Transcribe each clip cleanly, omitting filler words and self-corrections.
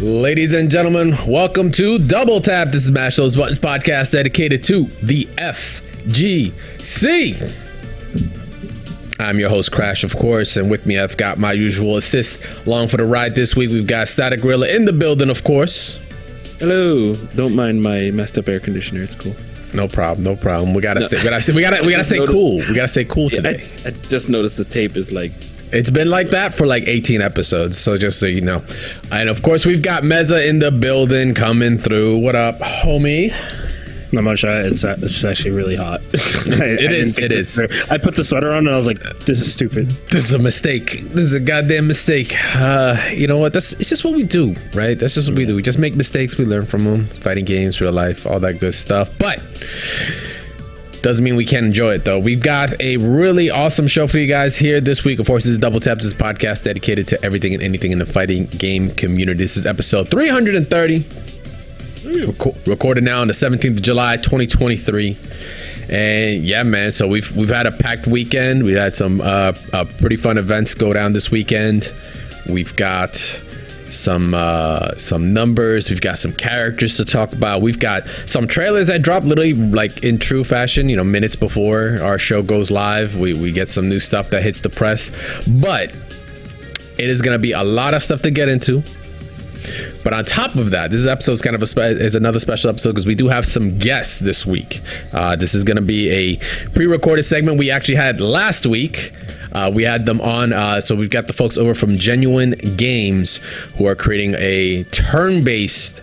Ladies and gentlemen, welcome to Double Tap. This is Mash Those Buttons podcast dedicated to the FGC. I'm your host, Crash, of course, and with me I've got my usual assist along for the ride this week. We've got Static Gorilla in the building, of course. Hello. Don't mind my messed up air conditioner. It's cool. No problem. We gotta stay cool. We gotta stay cool today. I just noticed the tape is like. It's been like that for like 18 episodes, so just so you know. And of course, we've got Meza in the building coming through. What up, homie? Not much. It's actually really hot. It is. I put the sweater on and I was like, this is stupid. This is a mistake. This is a goddamn mistake. You know what? It's just what we do, right? That's just what we do. We just make mistakes. We learn from them. Fighting games, real life, all that good stuff. But doesn't mean we can't enjoy it, though. We've got a really awesome show for you guys here this week. Of course, this is Double Tap. This is a podcast dedicated to everything and anything in the fighting game community. This is episode 330. Recorded now on the 17th of July, 2023. And yeah, man, so we've had a packed weekend. We had some pretty fun events go down this weekend. We've got some numbers. We've got some characters to talk about. We've got some trailers that drop literally like in true fashion, you know, minutes before our show goes live. We get some new stuff that hits the press, but it is going to be a lot of stuff to get into. But on top of that, this episode is kind of is another special episode because we do have some guests this week. This is going to be a pre-recorded segment we actually had last week. We had them on, so we've got the folks over from Genun Games who are creating a turn-based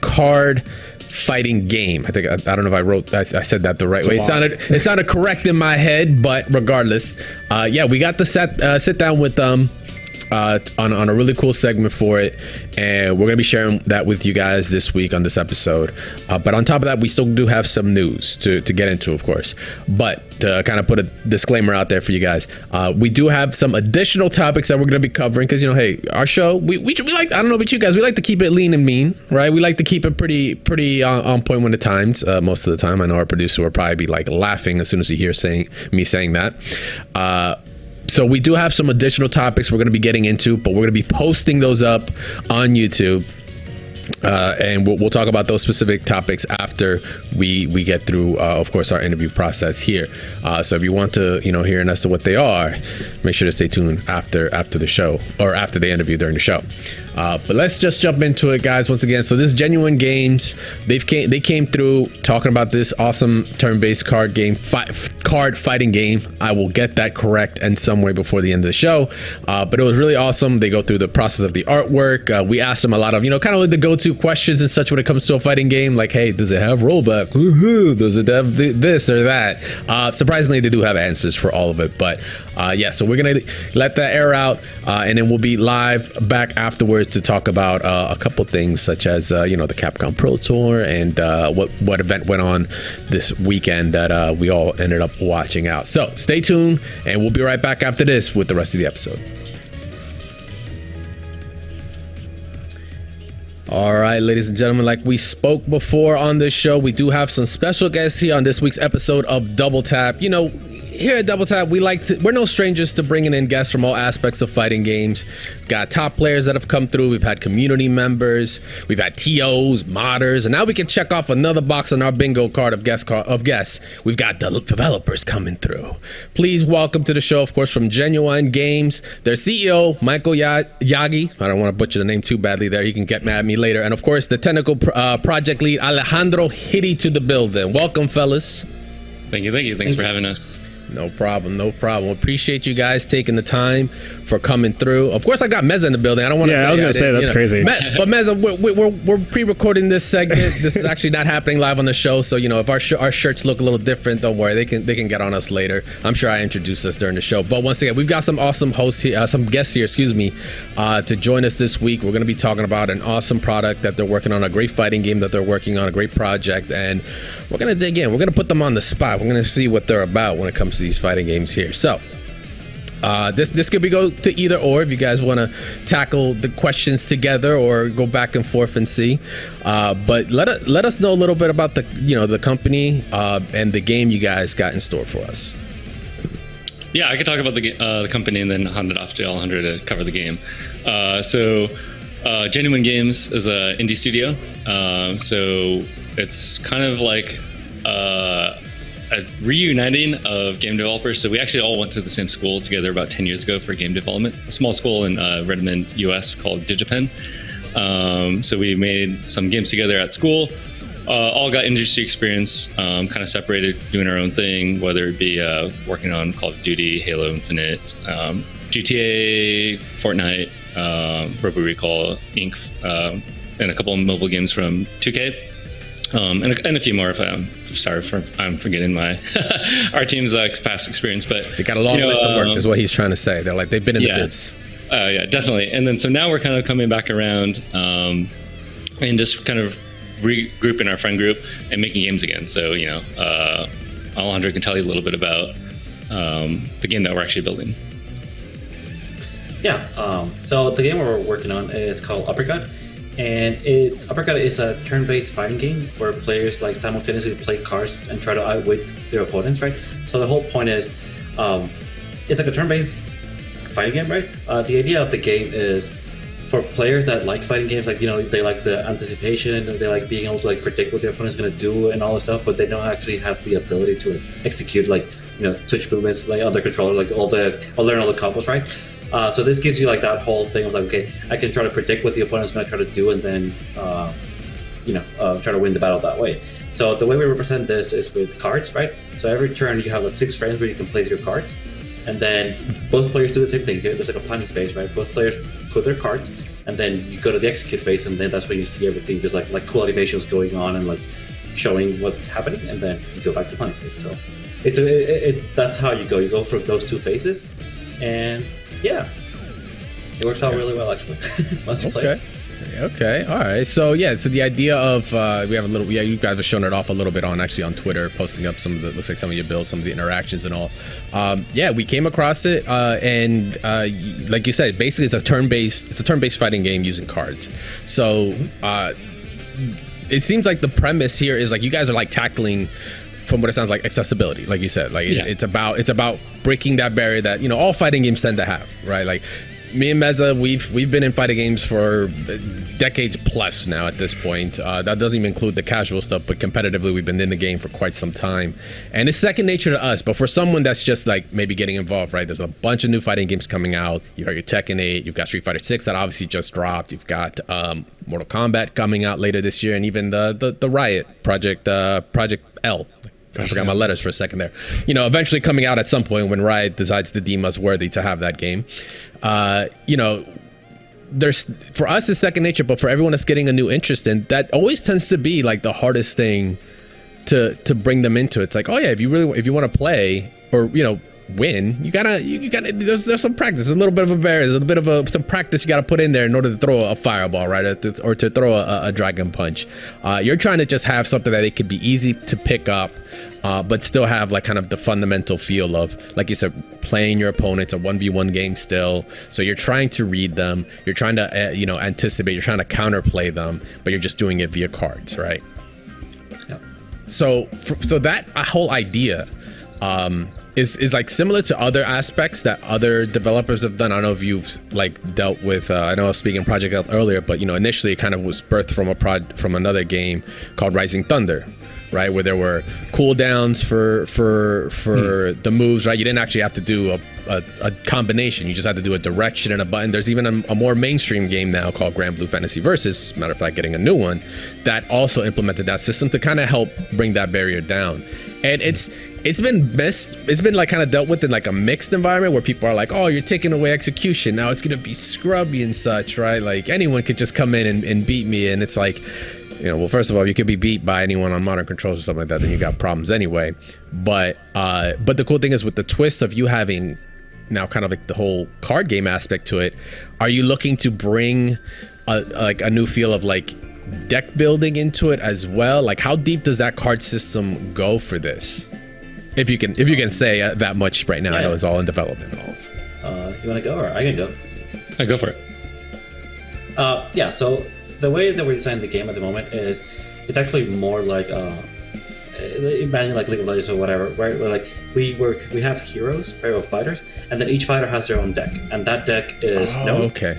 card fighting game. I think I don't know if I said that the right way. It sounded correct in my head, but regardless, yeah, we got to sit down with them. On a really cool segment for it, and we're gonna be sharing that with you guys this week on this episode. But on top of that, we still do have some news to get into, of course. But to kind of put a disclaimer out there for you guys, we do have some additional topics that we're gonna be covering because, you know, hey, our show we like, I don't know about you guys, we like to keep it lean and mean, right? We like to keep it pretty on point when the times. Most of the time, I know our producer will probably be like laughing as soon as he hears me saying that. So we do have some additional topics we're going to be getting into, but we're going to be posting those up on YouTube. And we'll talk about those specific topics after we get through, of course, our interview process here. So if you want to, you know, hear as to what they are, make sure to stay tuned after the show or after the interview during the show. But let's just jump into it, guys. Once again, so this is Genun Games. They came through talking about this awesome turn-based card fighting game. I will get that correct in some way before the end of the show. But it was really awesome. They go through the process of the artwork. We asked them a lot of, you know, kind of like the go-to questions and such when it comes to a fighting game. Like, hey, does it have rollbacks? Does it have this or that? Surprisingly, they do have answers for all of it. But yeah, so we're going to let that air out. And then we'll be live back afterwards to talk about a couple things such as, you know, the Capcom Pro Tour and what event went on this weekend that we all ended up watching out. So stay tuned and we'll be right back after this with the rest of the episode. All right, ladies and gentlemen, like we spoke before on this show, we do have some special guests here on this week's episode of Double Tap. You know, here at Double Tap, we're no strangers to bringing in guests from all aspects of fighting games. Got top players that have come through. We've had community members. We've had TOs, modders, and now we can check off another box on our bingo card of guests. We've got developers coming through. Please welcome to the show, of course, from Genun Games, their CEO, Michael Yagi. I don't want to butcher the name too badly there. He can get mad at me later. And of course, the technical project lead, Alejandro Hitti, to the building. Welcome, fellas. Thank you. Thanks for having us. No problem. Appreciate you guys taking the time for coming through. Of course, I got Meza in the building. I don't want to. Yeah, I was going to say that's crazy. But Meza, we're pre-recording this segment. This is actually not happening live on the show. So, you know, if our shirts look a little different, don't worry. They can get on us later. I'm sure I introduced us during the show. But once again, we've got some awesome hosts here, some guests here, to join us this week. We're going to be talking about an awesome product that they're working on, a great fighting game that they're working on, a great project, and we're going to dig in. We're going to put them on the spot. We're going to see what they're about when it comes to these fighting games here. So this could go to either or if you guys want to tackle the questions together or go back and forth and see. But let us know a little bit about the company and the game you guys got in store for us. Yeah, I could talk about the company and then hand it off to Alejandro to cover the game. So Genun Games is an indie studio. So it's kind of like a reuniting of game developers. So we actually all went to the same school together about 10 years ago for game development, a small school in Redmond, US called DigiPen. So we made some games together at school, all got industry experience, kind of separated, doing our own thing, whether it be working on Call of Duty, Halo Infinite, GTA, Fortnite, Robo Recall, Inc., and a couple of mobile games from 2K. And a few more. If I'm forgetting my our team's past experience, but they got a long list of work. Is what he's trying to say. They're like they've been in the biz. Yeah, definitely. And then so now we're kind of coming back around and just kind of regrouping our friend group and making games again. So Alejandro can tell you a little bit about the game that we're actually building. Yeah. So the game we're working on is called Uppercut. And Uppercut is a turn-based fighting game where players like simultaneously play cards and try to outwit their opponents, right? So the whole point is, it's like a turn-based fighting game, right? The idea of the game is for players that like fighting games, like they like the anticipation, they like being able to like predict what their opponent's going to do and all this stuff, but they don't actually have the ability to execute twitch movements like on their controller, like learn all the combos, right? So this gives you like that whole thing of like, okay, I can try to predict what the opponent's going to try to do and then, try to win the battle that way. So the way we represent this is with cards, right? So every turn you have like 6 frames where you can place your cards, and then both players do the same thing. There's like a planning phase, right? Both players put their cards, and then you go to the execute phase, and then that's when you see everything, just like cool animations going on and like showing what's happening, and then you go back to planning phase. So that's how you go. You go through those 2 phases, and yeah, it works out really well actually. Once you play. Okay. All right. So the idea of we have a little. Yeah, you guys have shown it off a little bit on Twitter, posting up some of the looks like some of your builds, some of the interactions and all. We came across it, and like you said, basically it's a turn-based fighting game using cards. So it seems like the premise here is like you guys are like tackling, from what it sounds like, accessibility, like you said, it's about breaking that barrier that all fighting games tend to have, right? Like me and Meza, we've been in fighting games for decades plus now at this point. That doesn't even include the casual stuff, but competitively we've been in the game for quite some time, and it's second nature to us. But for someone that's just like maybe getting involved, right? There's a bunch of new fighting games coming out. You got your Tekken 8, you've got Street Fighter 6 that obviously just dropped. You've got Mortal Kombat coming out later this year, and even the Riot Project L. I forgot my letters for a second there. Eventually coming out at some point when Riot decides to deem us worthy to have that game. There's, for us, it's second nature, but for everyone that's getting a new interest in, that always tends to be like the hardest thing to bring them into. It's like, oh yeah, if you want to play or win, you gotta there's some practice. There's a little bit of a barrier. There's a bit of some practice you gotta put in there in order to throw a fireball, right, or to throw a dragon punch. You're trying to just have something that it could be easy to pick up, but still have like kind of the fundamental feel of, like you said, playing your opponents, a 1v1 game still. So you're trying to read them, you're trying to anticipate, you're trying to counterplay them, but you're just doing it via cards, right? Yeah. So that whole idea is like similar to other aspects that other developers have done. I don't know if you've like dealt with. I know I was speaking Project L earlier, but initially it kind of was birthed from another game called Rising Thunder, right, where there were cooldowns for the moves, right? You didn't actually have to do a combination. You just had to do a direction and a button. There's even a more mainstream game now called Grand Blue Fantasy Versus, matter of fact, getting a new one, that also implemented that system to kind of help bring that barrier down. And it's been like kind of dealt with in like a mixed environment where people are like, oh, you're taking away execution, now it's gonna be scrubby and such, right? Like anyone could just come in and beat me. And it's like, well, first of all, you could be beat by anyone on modern controls or something like that, then you got problems anyway. But the cool thing is, with the twist of you having now kind of like the whole card game aspect to it, are you looking to bring a new feel of like deck building into it as well? Like how deep does that card system go for this? If you can say that much right now. Yeah. I know it's all in development and all. You want to go, or I can go? I go for it. So the way that we're designing the game at the moment is, it's actually more like imagine like League of Legends or whatever, right? Where like we have heroes, right, or fighters, and then each fighter has their own deck, and that deck is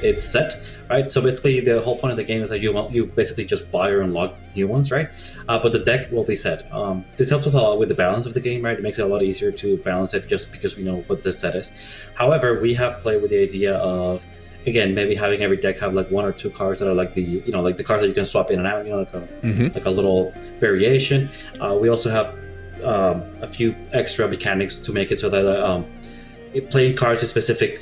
it's set, right? So basically, the whole point of the game is that you basically just buy or unlock new ones, right? But the deck will be set. This helps a lot with the balance of the game, right? It makes it a lot easier to balance it just because we know what the set is. However, we have played with the idea of, again, maybe having every deck have like one or two cards that are like the like the cards that you can swap in and out, like a little variation. We also have a few extra mechanics to make it so that playing cards in specific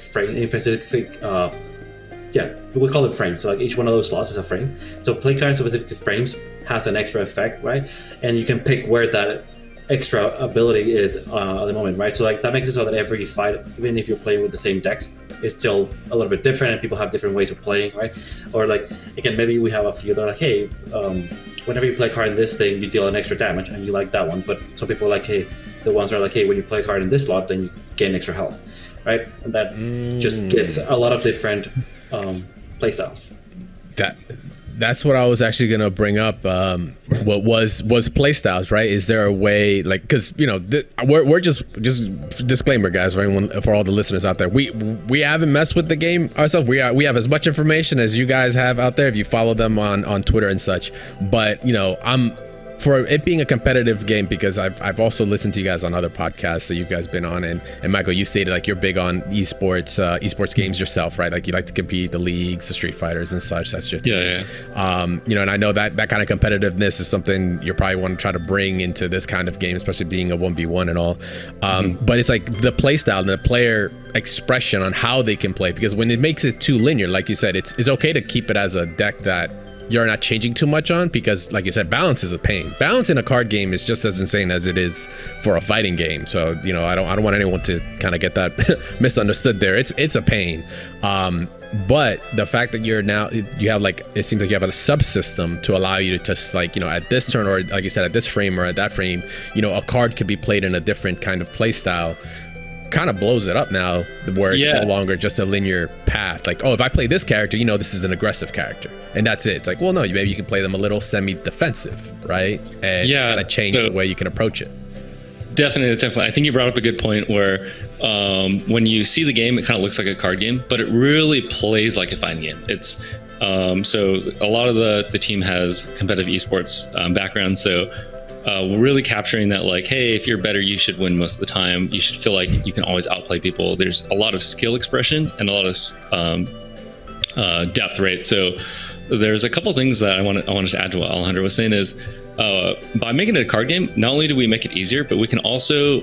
we call it frames. So like each one of those slots is a frame. So playing cards in specific frames has an extra effect, right? And you can pick where that extra ability is at the moment, right? So like that makes it so that every fight, even if you're playing with the same decks, is still a little bit different, and people have different ways of playing, right? Or like, again, maybe we have a few that are like, hey, whenever you play a card in this thing, you deal an extra damage, and you like that one. But some people are like, hey, the ones that are like, hey, when you play a card in this slot, then you gain extra health, right? And that just gets a lot of different play styles. That's what I was actually gonna bring up. What was play styles, right? Is there a way, like, because we're just disclaimer, guys, for all the listeners out there, we haven't messed with the game ourselves. We have as much information as you guys have out there if you follow them on Twitter and such. But I'm for it being a competitive game, because I've also listened to you guys on other podcasts that you guys been on, and Michael, you stated like you're big on esports games yourself, right? Like you like to compete, the leagues, the Street Fighters and such. That's your thing. Yeah. And I know that kind of competitiveness is something you probably want to try to bring into this kind of game, especially being a 1v1 and all. But it's like the play style and the player expression on how they can play, because when it makes it too linear, like you said, it's okay to keep it as a deck that you're not changing too much on, because like you said, balance is a pain. Balance in a card game is just as insane as it is for a fighting game. So I don't want anyone to kind of get that misunderstood there. It's a pain. But the fact that you have like, it seems like you have a subsystem to allow you to just like, at this turn, or like you said, at this frame or at that frame, a card could be played in a different kind of play style. Kind of blows it up now, where it's no longer just a linear path. Like, oh, if I play this character, this is an aggressive character, and that's it. It's like, well, no, maybe you can play them a little semi-defensive, right? And kind of change the way you can approach it. Definitely. I think you brought up a good point where when you see the game, it kind of looks like a card game, but it really plays like a fighting game. It's so a lot of the team has competitive esports background, so really capturing that, like, hey, if you're better, you should win most of the time. You should feel like you can always outplay people. There's a lot of skill expression and a lot of depth, right? So there's a couple things that I wanted to add to what Alejandro was saying is by making it a card game, not only do we make it easier, but we can also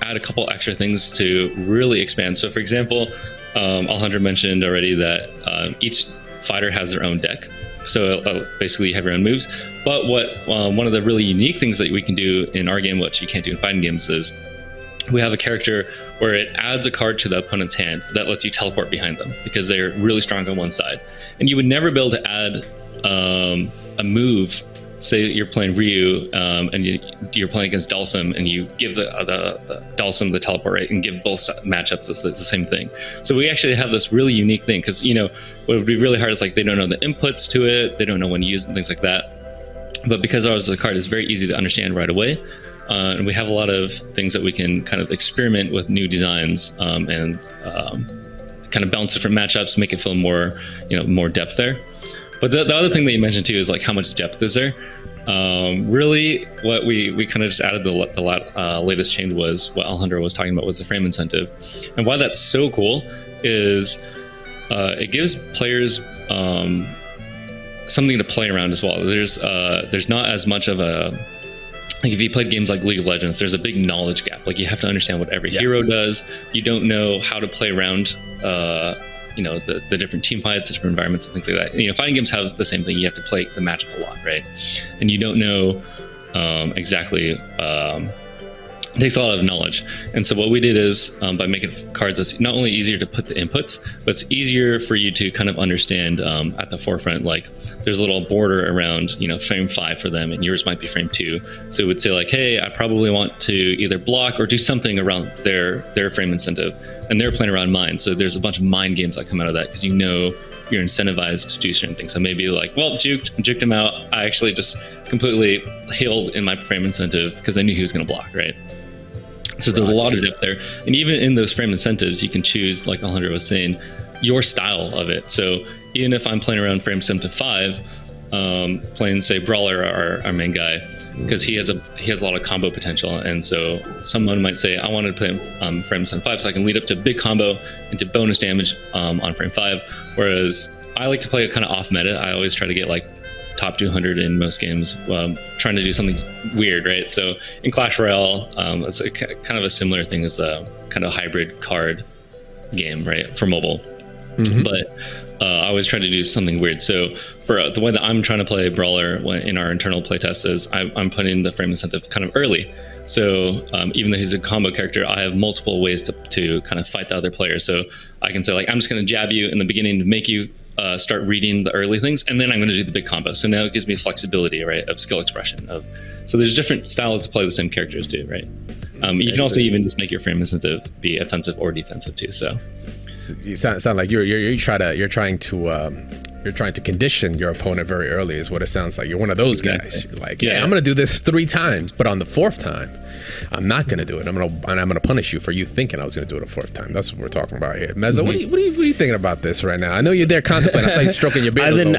add a couple extra things to really expand. So for example, Alejandro mentioned already that each fighter has their own deck. So basically you have your own moves. But what one of the really unique things that we can do in our game, which you can't do in fighting games, is we have a character where it adds a card to the opponent's hand that lets you teleport behind them because they're really strong on one side. And you would never be able to add a move. Say you're playing Ryu and you're playing against Dalsum, and you give the Dalsum the teleport, right, and give both matchups the same thing. So we actually have this really unique thing, because what would be really hard is like they don't know the inputs to it, they don't know when to use it and things like that. But because ours is a card, it's very easy to understand right away, and we have a lot of things that we can kind of experiment with new designs and kind of balance different matchups, make it feel more more depth there. But the other thing that you mentioned too is like how much depth is there. Really, what we kind of just added the latest change was what Alejandro was talking about, was the frame incentive. And why that's so cool is it gives players something to play around as well. There's not as much of a, like if you played games like League of Legends, there's a big knowledge gap. Like you have to understand what every hero does. You don't know how to play around the different team fights, the different environments and things like that. Fighting games have the same thing. You have to play the matchup a lot, right? And you don't know exactly. It takes a lot of knowledge. And so what we did is by making cards, it's not only easier to put the inputs, but it's easier for you to kind of understand at the forefront, like there's a little border around, frame 5 for them, and yours might be frame 2. So it would say like, hey, I probably want to either block or do something around their frame incentive, and they're playing around mine. So there's a bunch of mind games that come out of that, because you're you're incentivized to do certain things. So maybe like, well, juked him out. I actually just completely healed in my frame incentive because I knew he was going to block, right? So there's a lot of depth there. And even in those frame incentives, you can choose, like Alejandro was saying, your style of it. So even if I'm playing around frame 7 to 5, playing, say, Brawler, our main guy, because he has a lot of combo potential. And so someone might say, I want to play frame 7 to 5 so I can lead up to big combo into bonus damage on frame 5. Whereas I like to play it kind of off meta. I always try to get like top 200 in most games, trying to do something weird, right? So in Clash Royale, it's kind of a similar thing as a kind of hybrid card game, right, for mobile. Mm-hmm. But I always try to do something weird. So for the way that I'm trying to play Brawler in our internal playtest is I'm putting the frame incentive kind of early. So even though he's a combo character, I have multiple ways to kind of fight the other player. So I can say, like, I'm just going to jab you in the beginning to make you start reading the early things, and then I'm going to do the big combo. So now it gives me flexibility, right, of skill expression. So there's different styles to play the same characters too, right? You can also even just make your frame incentive be offensive or defensive too. So you sound like you're trying to condition your opponent very early, is what it sounds like. You're one of those guys. You're like, I'm going to do this 3 times, but on the 4th time, I'm not going to do it. I'm going to punish you for you thinking I was going to do it a 4th time. That's what we're talking about here. Meza, what are you thinking about this right now? I know you're there contemplating. I saw you stroking your beard.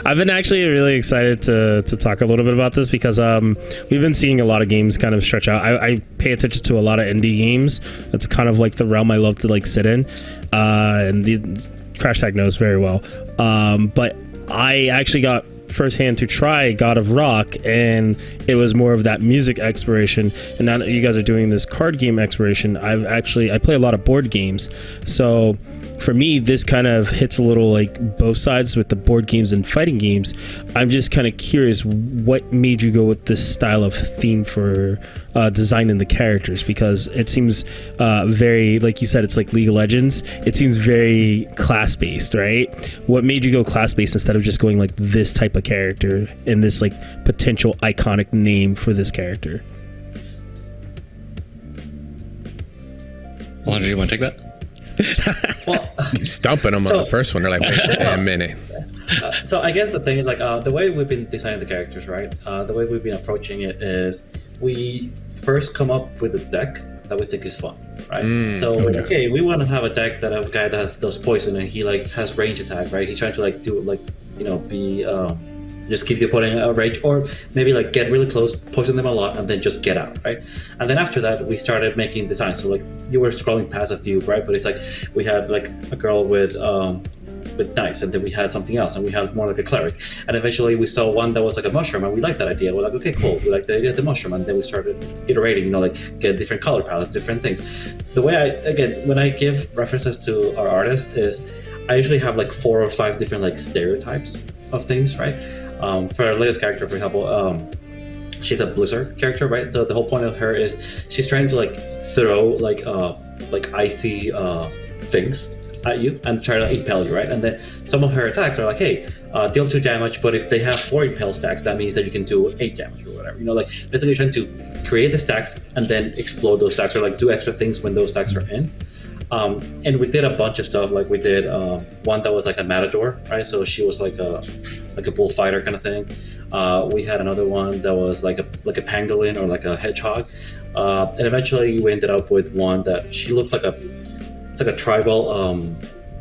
I've been actually really excited to talk a little bit about this because we've been seeing a lot of games kind of stretch out. I pay attention to a lot of indie games. That's kind of like the realm I love to like sit in, and the Crash Tag knows very well. But I actually got firsthand to try God of Rock, and it was more of that music exploration. And now that you guys are doing this card game exploration, I play a lot of board games, so for me, this kind of hits a little like both sides with the board games and fighting games. I'm just kind of curious, what made you go with this style of theme for designing the characters? Because it seems very, like you said, it's like League of Legends. It seems very class-based, right? What made you go class-based instead of just going like this type of character and this like potential iconic name for this character? Alejandro, do you want to take that? Well, you stumping them on the first one. They're like, wait a minute. So I guess the thing is like the way we've been designing the characters, right? The way we've been approaching it is we first come up with a deck that we think is fun, right? Okay, we want to have a deck that a guy that does poison and he like has range attack, right? He's trying to like do like, you know, be just give the opponent a range, or maybe like get really close, poison them a lot, and then just get out, right? And then after that, we started making designs. So like you were scrolling past a few, right? But it's like we had like a girl with knives, and then we had something else, and we had more like a cleric. And eventually we saw one that was like a mushroom, and we liked that idea. We're like, okay, cool. We like the idea of the mushroom, and then we started iterating, you know, like get different color palettes, different things. The way when I give references to our artists is I usually have like 4 or 5 different like stereotypes of things, right? For our latest character, for example, she's a blizzard character, right? So the whole point of her is she's trying to like throw like icy things at you and try to impale you, right? And then some of her attacks are like, hey, deal 2 damage, but if they have 4 impale stacks, that means that you can do 8 damage or whatever. You know, like basically trying to create the stacks and then explode those stacks, or like do extra things when those stacks are in. And we did a bunch of stuff. Like we did one that was like a matador, right? So she was like a bullfighter kind of thing. We had another one that was like a pangolin or like a hedgehog. And eventually we ended up with one that she looks like it's like a tribal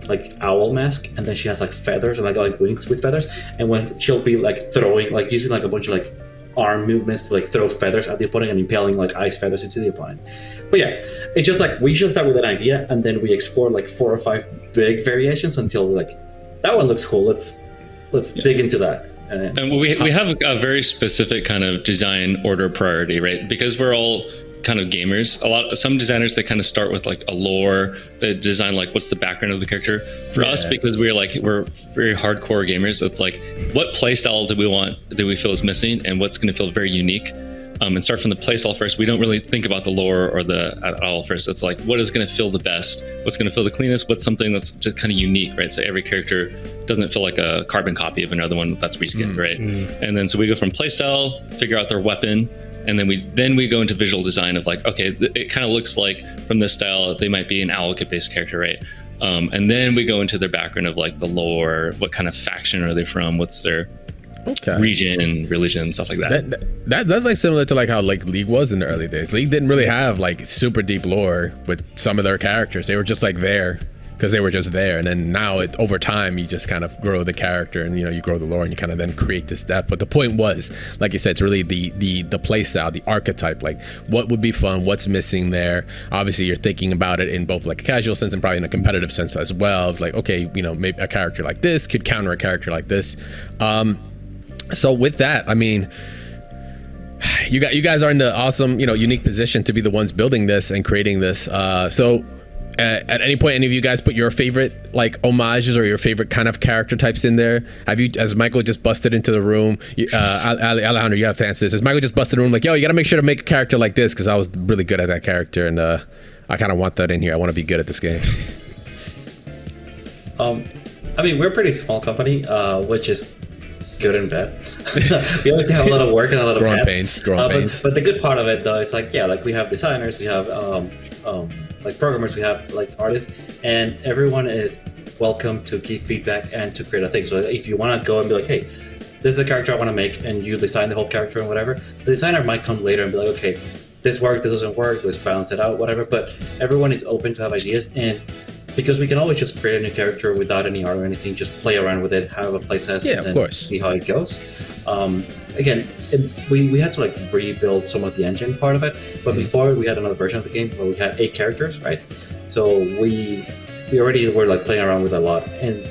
like owl mask, and then she has like feathers and like wings with feathers. And when she'll be like throwing, like using like a bunch of like arm movements to like throw feathers at the opponent and impaling like ice feathers into the opponent. But yeah, it's just like we usually start with an idea and then we explore like 4 or 5 big variations until we're like, that one looks cool. Let's dig into that. And we have a very specific kind of design order priority, right? Because we're all kind of gamers. Some designers, they kind of start with like a lore. They design like what's the background of the character. For us, because we're very hardcore gamers, it's like what playstyle do we feel is missing, and what's going to feel very unique. And start from the playstyle first. We don't really think about the lore or at all first. It's like what is going to feel the best, what's going to feel the cleanest, what's something that's just kind of unique, right? So every character doesn't feel like a carbon copy of another one that's reskinned, right? And then so we go from playstyle, figure out their weapon. And then we go into visual design of like, okay, it kind of looks like from this style, they might be an Owlkit based character, right? And then we go into their background of like the lore, what kind of faction are they from, what's their region, religion, stuff like That's like similar to like how like League was in the early days. League didn't really have like super deep lore with some of their characters. They were just like there because they were just there, and then now over time you just kind of grow the character, and you grow the lore, and you kind of then create this depth. But the point was, like you said, it's really the play style, the archetype, like what would be fun, what's missing there. Obviously you're thinking about it in both like a casual sense and probably in a competitive sense as well, like okay, maybe a character like this could counter a character like this. So with that, I mean, you guys are in the awesome, unique position to be the ones building this and creating this. So at any point, any of you guys put your favorite like homages or your favorite kind of character types in there? Have you, as Michael just busted into the room, Alejandro, you have to answer this. As Michael just busted in the room, like, yo, you got to make sure to make a character like this because I was really good at that character, and I kind of want that in here. I want to be good at this game. I mean, we're a pretty small company, which is good and bad. We obviously have a lot of work and a lot of growing pains. But the good part of it, though, it's like, like we have designers, we have like programmers, we have like artists, and everyone is welcome to give feedback and to create a thing. So if you want to go and be like, hey, this is a character I want to make, and you design the whole character and whatever, the designer might come later and be like, okay, this worked, this doesn't work, let's balance it out, whatever. But everyone is open to have ideas, and because we can always just create a new character without any art or anything, just play around with it, have a playtest, and then see how it goes. Again, we had to like rebuild some of the engine part of it, but before we had another version of the game where we had 8 characters, right? So we already were like playing around with a lot, and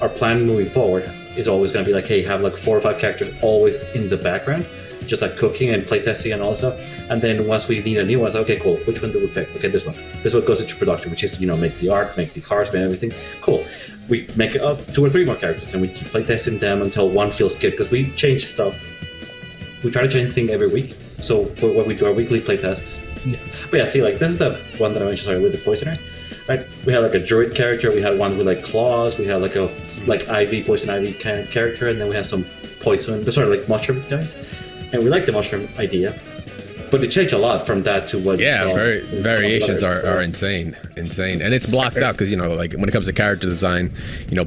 our plan moving forward is always going to be like, hey, have like 4 or 5 characters always in the background, just like cooking and playtesting and all that stuff. And then once we need a new one, it's like, okay, cool, which one do we pick? Okay, this one. This one goes into production, which is, make the art, make the cars, make everything. Cool. We make it up 2 or 3 more characters, and we keep playtesting them until one feels good, because we change stuff. We try to change things every week. So for when we do our weekly playtests, but yeah, see, like this is the one that I mentioned with the poisoner, right? We had like a druid character, we had one with like claws, we had like a poison ivy kind of character, and then we had some poison, like mushroom guys. And we like the mushroom idea, but it changed a lot from that to what. Yeah, variations are insane, and it's blocked out because like when it comes to character design,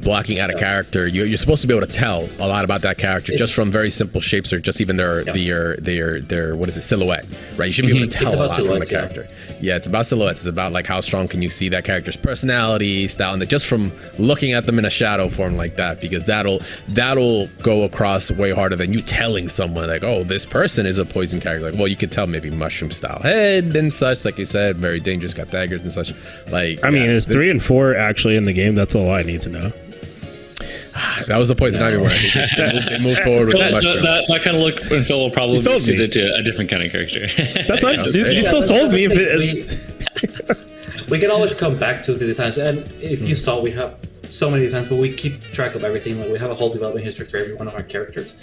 blocking out a character, you're supposed to be able to tell a lot about that character just from very simple shapes or just even their what is it, silhouette, right? You should be able to tell a lot from a character. Yeah, it's about silhouettes. It's about like how strong can you see that character's personality, style, and just from looking at them in a shadow form like that, because that'll go across way harder than you telling someone like, oh, this person is a poison character. Like, well, you could tell maybe mushroom style head and such, like you said, very dangerous, got daggers and such. Like, I mean, is 3 and 4 actually in the game? That's all I need to know. That was the poison ivy word. It moved forward with the mushroom. That kind of look and feel will probably be suited to a different kind of character. That's fine. Dude, you still sold me. We can always come back to the designs, and if you saw, we have so many designs, but we keep track of everything. Like we have a whole development history for every one of our characters,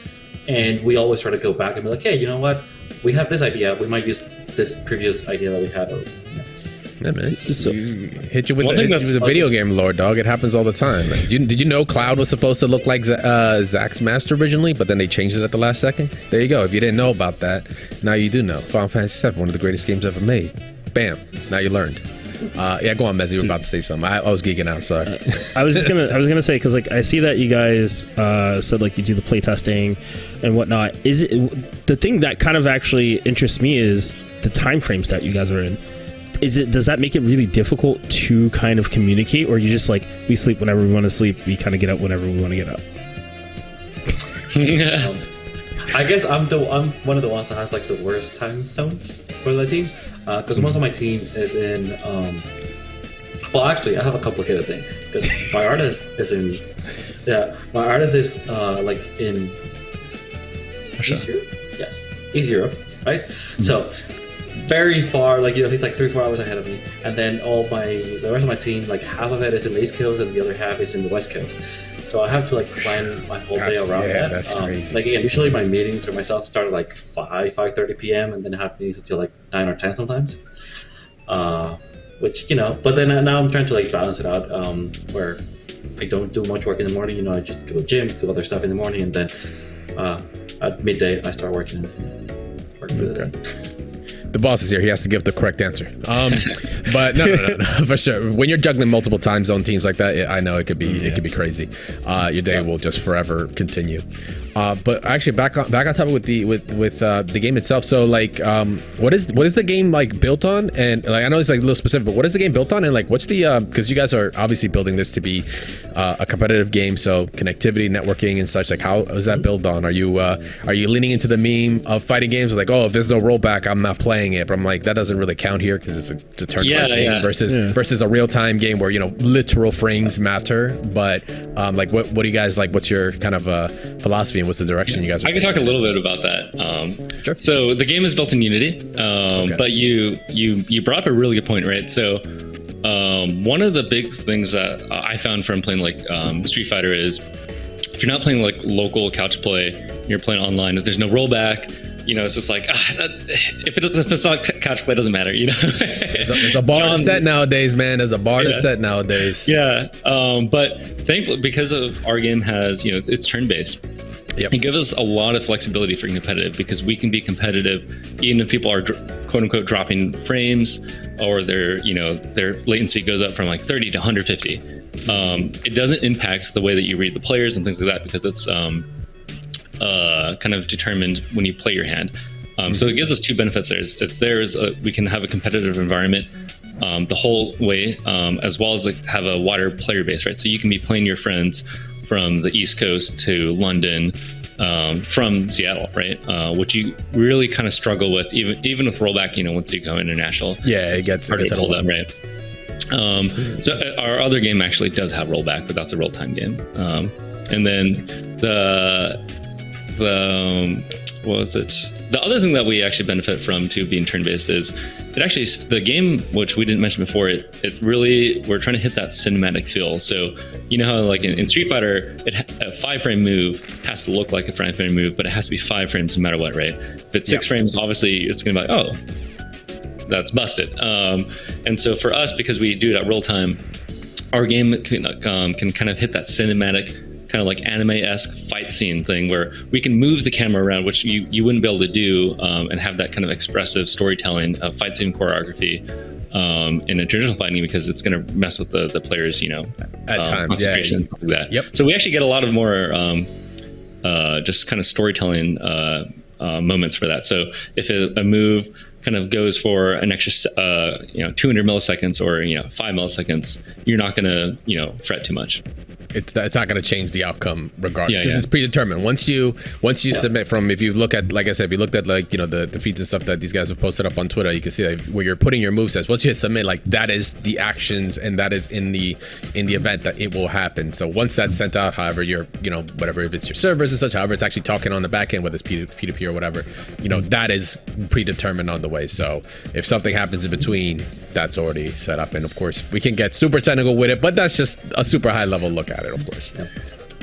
and we always try to go back and be like, hey, you know what? We have this idea. We might use this previous idea that we had. Yeah, man. So, hit you with the video game lore, dog. It happens all the time. Did you know Cloud was supposed to look like Zack's master originally, but then they changed it at the last second? There you go. If you didn't know about that, now you do know. Final Fantasy VII, one of the greatest games ever made. Bam. Now you learned. Yeah, go on, Mez. You were about to say something. I was geeking out. Sorry. I was gonna say, because like I see that you guys said like you do the playtesting and whatnot. Is it the thing that kind of actually interests me is the time frames that you guys are in? Does that make it really difficult to kind of communicate, or you just like, we sleep whenever we want to sleep, we kind of get up whenever we want to get up? I guess I'm one of the ones that has like the worst time zones for the team, because most of my team is in. Well, actually, I have a complicated thing because my artist is in. Yeah, my artist is like in East Europe. Yes, East Europe, right? Mm-hmm. So. Very far, like he's like 3-4 hours ahead of me, and then the rest of my team, like half of it is in the East Coast and the other half is in the West Coast. So I have to like plan my whole day around that. That's crazy. Like again, usually my meetings or myself start at like 5:30 p.m. and then I have meetings until like 9 or 10 sometimes. Which but then now I'm trying to like balance it out, where I don't do much work in the morning. I just go to the gym, do other stuff in the morning, and then at midday I start working through the day. The boss is here. He has to give the correct answer. But no, for sure. When you're juggling multiple time zone teams like that, I know it could be crazy. Your day will just forever continue. But actually, back on topic with the game itself. So like, what is the game like built on? And like, I know it's like a little specific, but what is the game built on? And like, what's the because you guys are obviously building this to be a competitive game, so connectivity, networking, and such. Like, how is that built on? Are you leaning into the meme of fighting games like, oh, if there's no rollback, I'm not playing it? But I'm like, that doesn't really count here because it's a turn-based game versus a real-time game where literal frames matter. But like, what do you guys like? What's your kind of philosophy and what's the direction you guys are I can talk a little bit about that. Sure. So the game is built in Unity, but you brought up a really good point, right? So one of the big things that I found from playing like Street Fighter is if you're not playing like local couch play, you're playing online, if there's no rollback, it's just like if it's not couch play, it doesn't matter, There's a bar to set nowadays, man. There's a bar to set nowadays. Yeah. But thankfully, because of our game has it's turn-based. Yep. It gives us a lot of flexibility for competitive because we can be competitive even if people are quote unquote dropping frames or their latency goes up from like 30 to 150. It doesn't impact the way that you read the players and things like that because it's kind of determined when you play your hand. So it gives us two benefits. We can have a competitive environment the whole way, as well as like have a wider player base, right? So you can be playing your friends from the East Coast to London, from Seattle, right? Which you really kind of struggle with, even with rollback. Once you go international, it gets hold up, right? So our other game actually does have rollback, but that's a real-time game. And then what was it? The other thing that we actually benefit from too, being turn-based, is the game, which we didn't mention before, it really, we're trying to hit that cinematic feel. So how like in Street Fighter, a 5-frame move has to look like a 5-frame move, but it has to be 5 frames no matter what, right? If it's 6 frames, obviously it's gonna be like, oh, that's busted. And so for us, because we do it at real time, our game can kind of hit that cinematic, kind of like anime-esque fight scene thing where we can move the camera around, which you wouldn't be able to do, and have that kind of expressive storytelling of fight scene choreography in a traditional fighting, because it's going to mess with the players, at times, concentration and stuff like that. Yep. So we actually get a lot of more just kind of storytelling moments for that. So if a move kind of goes for an extra 200 milliseconds or 5 milliseconds, you're not going to fret too much. It's not going to change the outcome regardless, because it's predetermined. Once you submit from, if you look at, like I said, if you looked at like the feeds and stuff that these guys have posted up on Twitter, you can see like, where you're putting your movesets. Once you hit submit, like that is the actions, and that is in the event that it will happen. So once that's sent out, however you're whatever, if it's your servers and such, however it's actually talking on the back end, whether it's P2P or whatever, that is predetermined on the way. So if something happens in between, that's already set up. And of course we can get super technical with it, but that's just a super high level look at it, of course. Yeah.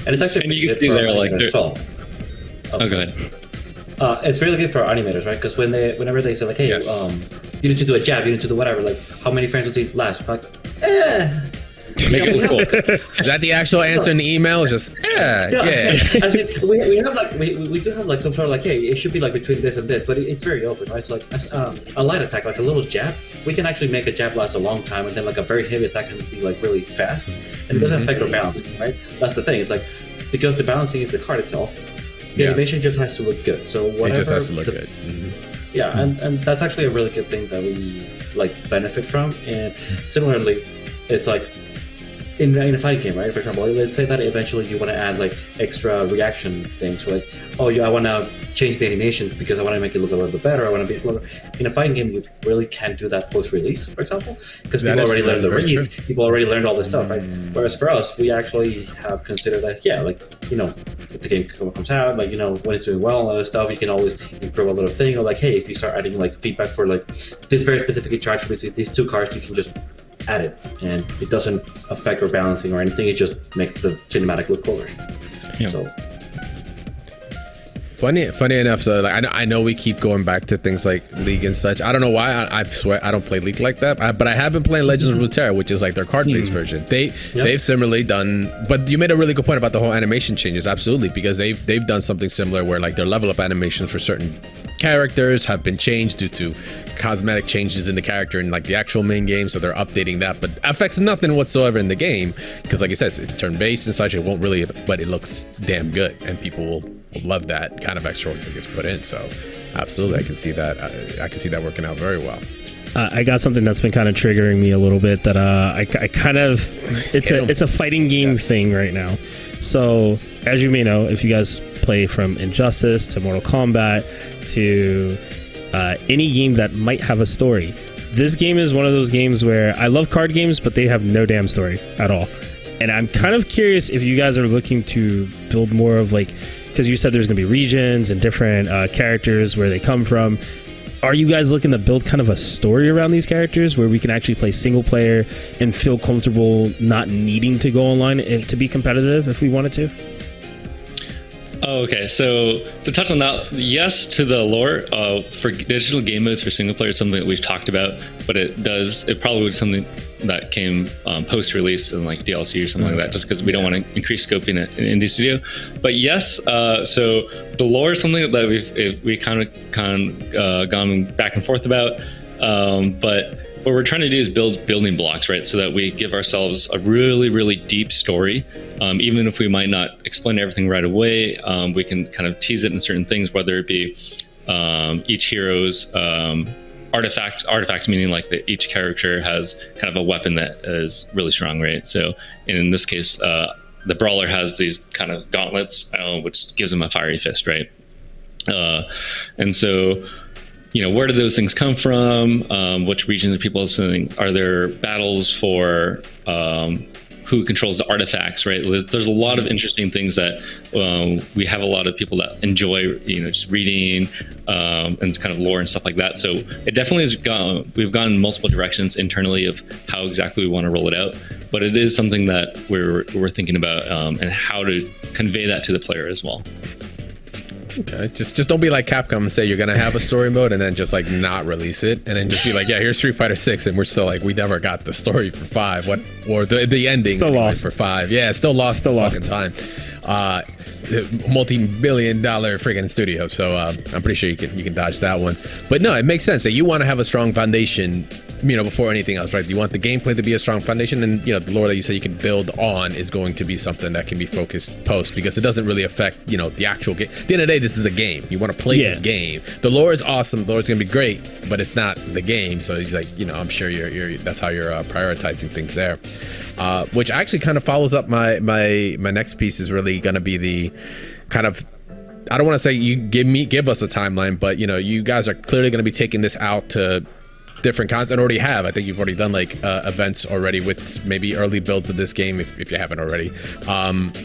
And it's actually, and you can see there like go ahead. It's really good for our animators, right? Because whenever they say like, hey, you need to do a jab, you need to do whatever, like how many frames does it last? Like, Make it cool. Is that the actual answer in the email? It's just As in, we have like we do have like some sort of like, hey, it should be like between this and this, but it's very open, right? So like a light attack, like a little jab, we can actually make a jab last a long time, and then like a very heavy attack can be like really fast, and it doesn't affect our balancing, right? That's the thing. It's like, because the balancing is the card itself, the animation just has to look good. So whatever, it just has to look good. Yeah, and that's actually a really good thing that we like benefit from. And similarly, it's like in a fighting game, right? For example, let's say that eventually you want to add like extra reaction things, like, I want to change the animation because I want to make it look a little bit better. I want to be in a fighting game. You really can't do that post-release, for example, because people already learned the reads. People already learned all this stuff, right? Whereas for us, we actually have considered that, if the game comes out, like, when it's doing well and all that stuff, you can always improve a little thing. Or like, hey, if you start adding like feedback for like this very specific charge between these two cards, you can just add it, and it doesn't affect our balancing or anything. It just makes the cinematic look cooler. Yeah. So funny enough, so like I know we keep going back to things like League and such. I don't know why. I swear I don't play League like that, but I have been playing Legends of Runeterra, which is like their card-based version. They've similarly done, but you made a really good point about the whole animation changes. Absolutely, because they've done something similar where like their level up animations for certain characters have been changed due to cosmetic changes in the character in like the actual main game, so they're updating that, but affects nothing whatsoever in the game because, like I said, it's turn-based and such. It won't really, but it looks damn good, and people will love that kind of extra work that gets put in. So, absolutely, I can see that. I can see that working out very well. I got something that's been kind of triggering me a little bit that I kind of it's a fighting game thing right now. So as you may know, if you guys play from Injustice to Mortal Kombat to any game that might have a story, this game is one of those games where I love card games, but they have no damn story at all. And I'm kind of curious if you guys are looking to build more of like, because you said there's going to be regions and different characters where they come from. Are you guys looking to build kind of a story around these characters where we can actually play single player and feel comfortable not needing to go online to be competitive if we wanted to? Oh, okay. So to touch on that, yes to the lore. For digital game modes for single player, it's something that we've talked about, but it probably would be something that came post-release and like DLC or something like that, just because we don't want to increase scope in an indie studio. But yes, so the lore is something that we kind of gone back and forth about. But what we're trying to do is build building blocks, right? So that we give ourselves a really, really deep story. Even if we might not explain everything right away, we can kind of tease it in certain things, whether it be each hero's artifacts, meaning like that each character has kind of a weapon that is really strong, right? So in this case, the brawler has these kind of gauntlets, which gives him a fiery fist, right? And so, where do those things come from? Which regions are people listening? Are there battles for who controls the artifacts, right? There's a lot of interesting things that we have a lot of people that enjoy, just reading and it's kind of lore and stuff like that. So it definitely has we've gone multiple directions internally of how exactly we want to roll it out, but it is something that we're thinking about and how to convey that to the player as well. Okay, just don't be like Capcom and say you're gonna have a story mode and then just like not release it, and then just be like, yeah, here's Street Fighter 6, and we're still like, we never got the story for 5, or the ending still lost for 5. Yeah, still lost time. Multi-billion-dollar freaking studio, so I'm pretty sure you can dodge that one. But no, it makes sense that you want to have a strong foundation, before anything else, right? You want the gameplay to be a strong foundation, and the lore that you say you can build on is going to be something that can be focused post, because it doesn't really affect the actual game. At the end of the day, this is a game. You want to play the game. The lore is awesome. The lore is going to be great, but it's not the game. So he's like, I'm sure you're that's how you're prioritizing things there. Which actually kind of follows up my next piece is really going to be the kind of, I don't want to say you give us a timeline, but you guys are clearly going to be taking this out to different cons, and already have. I think you've already done like events already with maybe early builds of this game if you haven't already.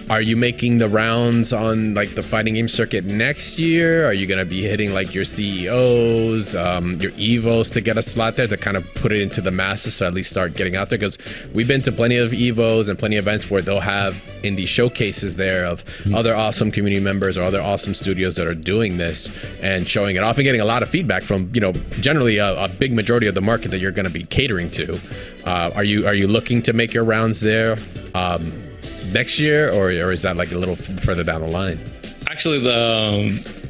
Are you making the rounds on like the fighting game circuit next year? Are you going to be hitting like your CEOs, your EVOs to get a slot there to kind of put it into the masses to at least start getting out there? Because we've been to plenty of EVOs and plenty of events where they'll have indie showcases there of other awesome community members or other awesome studios that are doing this and showing it off and getting a lot of feedback from generally a big majority of the market that you're going to be catering to. Are you looking to make your rounds there next year, or is that like a little further down the line? Actually,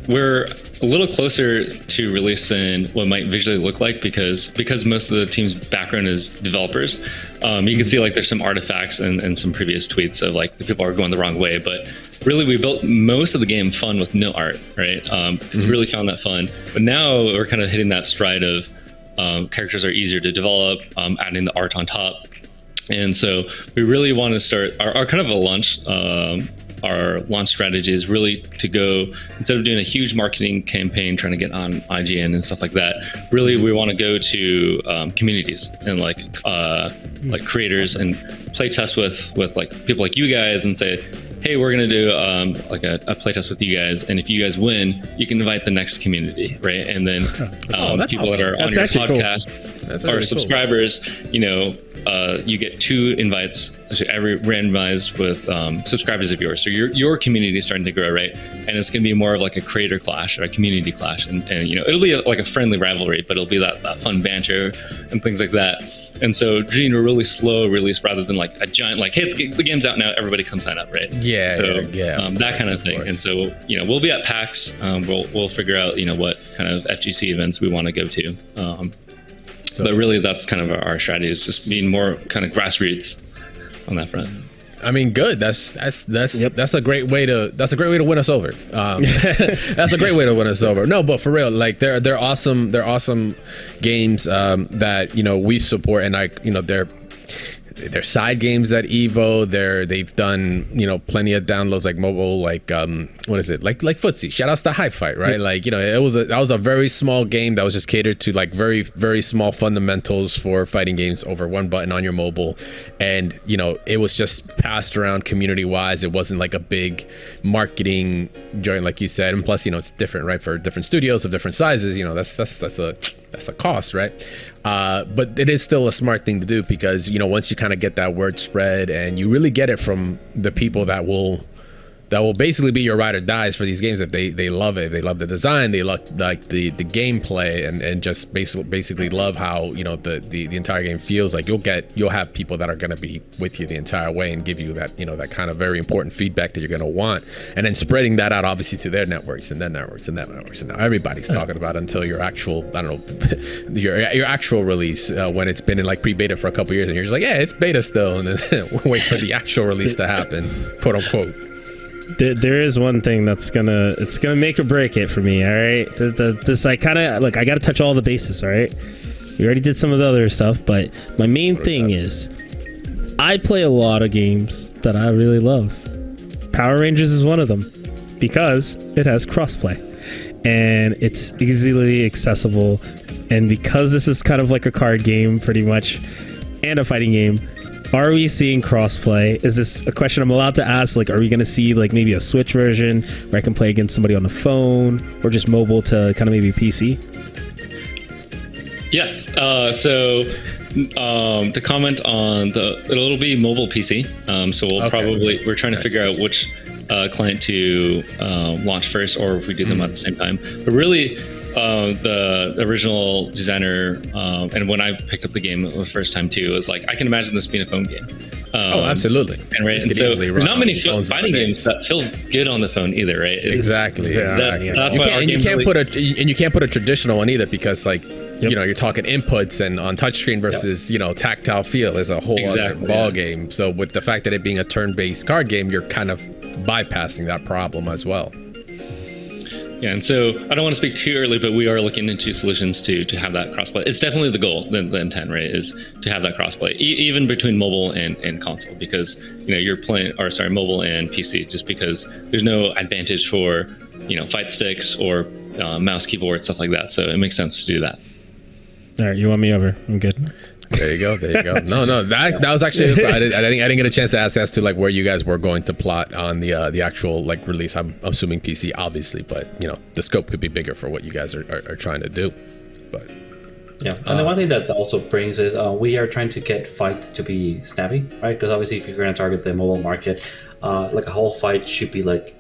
we're a little closer to release than what might visually look like because most of the team's background is developers. You can see like there's some artifacts and some previous tweets of like the people are going the wrong way, but really we built most of the game fun with no art, right? We really found that fun, but now we're kind of hitting that stride of characters are easier to develop, adding the art on top. And so we really want to start our kind of a launch, our launch strategy is really to go, instead of doing a huge marketing campaign, trying to get on IGN and stuff like that, really we want to go to communities and like creators and play test with like people like you guys and say, hey, we're going to do like a playtest with you guys, and if you guys win, you can invite the next community, right? And then people that are on your podcast or subscribers, you get 2 invites every randomized with subscribers of yours. So your community is starting to grow, right? And it's going to be more of like a creator clash or a community clash, and it'll be like a friendly rivalry, but it'll be that fun banter and things like that. And so doing a really slow release rather than like a giant, like, hey, the game's out now, everybody come sign up, right? Yeah, so that kind of thing. Course. And so we'll be at PAX. We'll figure out what kind of FGC events we want to go to. But really, that's kind of our strategy, is just being more kind of grassroots on that front. I mean, good. That's a great way to win us over. That's a great way to win us over. No, but for real, like they're awesome games that we support, and they're side games at Evo. They've done plenty of downloads, like mobile, like what is it, like Footsie. Shout outs to High Fight, right? Like that was a very small game that was just catered to like very, very small fundamentals for fighting games over one button on your mobile, and it was just passed around community wise. It wasn't like a big marketing joint, like you said, and plus it's different, right, for different studios of different sizes. That's a cost, right? But it is still a smart thing to do, because once you kind of get that word spread, and you really get it from the people that will basically be your ride or dies for these games, if they love it, if they love the design, they love like the gameplay, and just basically love how the entire game feels. Like you'll have people that are going to be with you the entire way and give you that that kind of very important feedback that you're going to want, and then spreading that out obviously to their networks and their networks and their networks, and now everybody's talking about it until your actual your actual release, when it's been in like pre-beta for a couple years, and you're just like, yeah, it's beta still, and then wait for the actual release to happen, quote unquote. There is one thing that's gonna make or break it for me. All right, this I kind of like. I got to touch all the bases. All right, we already did some of the other stuff, but my main thing is I play a lot of games that I really love. Power Rangers is one of them because it has crossplay and it's easily accessible, and because this is kind of like a card game pretty much and a fighting game. Are we seeing crossplay? Is this a question I'm allowed to ask? Like, are we going to see like maybe a Switch version where I can play against somebody on the phone, or just mobile to kind of maybe PC? Yes. So to comment on it'll be mobile PC. So we're trying to figure out which client to launch first, or if we do them at the same time. But really, the original designer, and when I picked up the game the first time too, was like, I can imagine this being a phone game. Absolutely. And so there's not many fighting games that feel good on the phone either, right? Exactly. That's why you can't put a traditional one either, because like you're talking inputs, and on touchscreen versus tactile feel is a whole other ball game. So with the fact that it being a turn-based card game, you're kind of bypassing that problem as well. Yeah, and so I don't want to speak too early, but we are looking into solutions to have that crossplay. It's definitely the goal, the intent, right, is to have that crossplay, even between mobile and console, because you're playing, mobile and PC, just because there's no advantage for fight sticks or mouse, keyboard, stuff like that. So it makes sense to do that. All right, you want me over? I'm good. There you go. No, that was actually I didn't get a chance to ask as to like where you guys were going to plot on the actual like release. I'm assuming PC, obviously, but the scope could be bigger for what you guys are trying to do. But yeah, and the one thing that also brings is we are trying to get fights to be snappy, right? Because obviously, if you're going to target the mobile market, like a whole fight should be like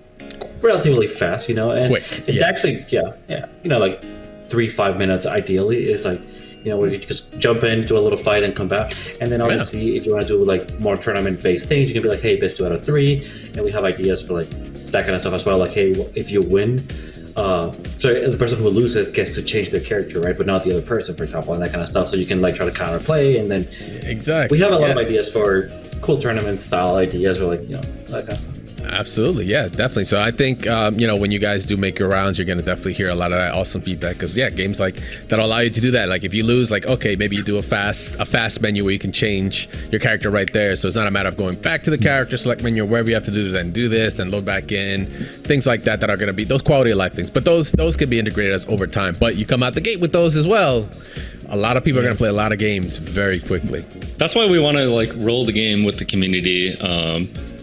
relatively fast, and quick. It actually, like 3-5 minutes ideally is like. Where you just jump in, do a little fight, and come back. And then obviously, if you want to do like more tournament-based things, you can be like, hey, best 2 out of 3. And we have ideas for like that kind of stuff as well. Like, hey, if you win, the person who loses gets to change their character, right? But not the other person, for example, and that kind of stuff. So you can like try to counterplay, and then exactly. We have a lot of ideas for cool tournament-style ideas, or like that kind of stuff. Absolutely, yeah, definitely. So I think when you guys do make your rounds, you're gonna definitely hear a lot of that awesome feedback, because games like that allow you to do that. Like if you lose, like okay, maybe you do a fast menu where you can change your character right there. So it's not a matter of going back to the character select menu or wherever you have to do this, then load back in, things like that are gonna be those quality of life things. But those can be integrated as over time. But you come out the gate with those as well. A lot of people are going to play a lot of games very quickly. That's why we want to like roll the game with the community.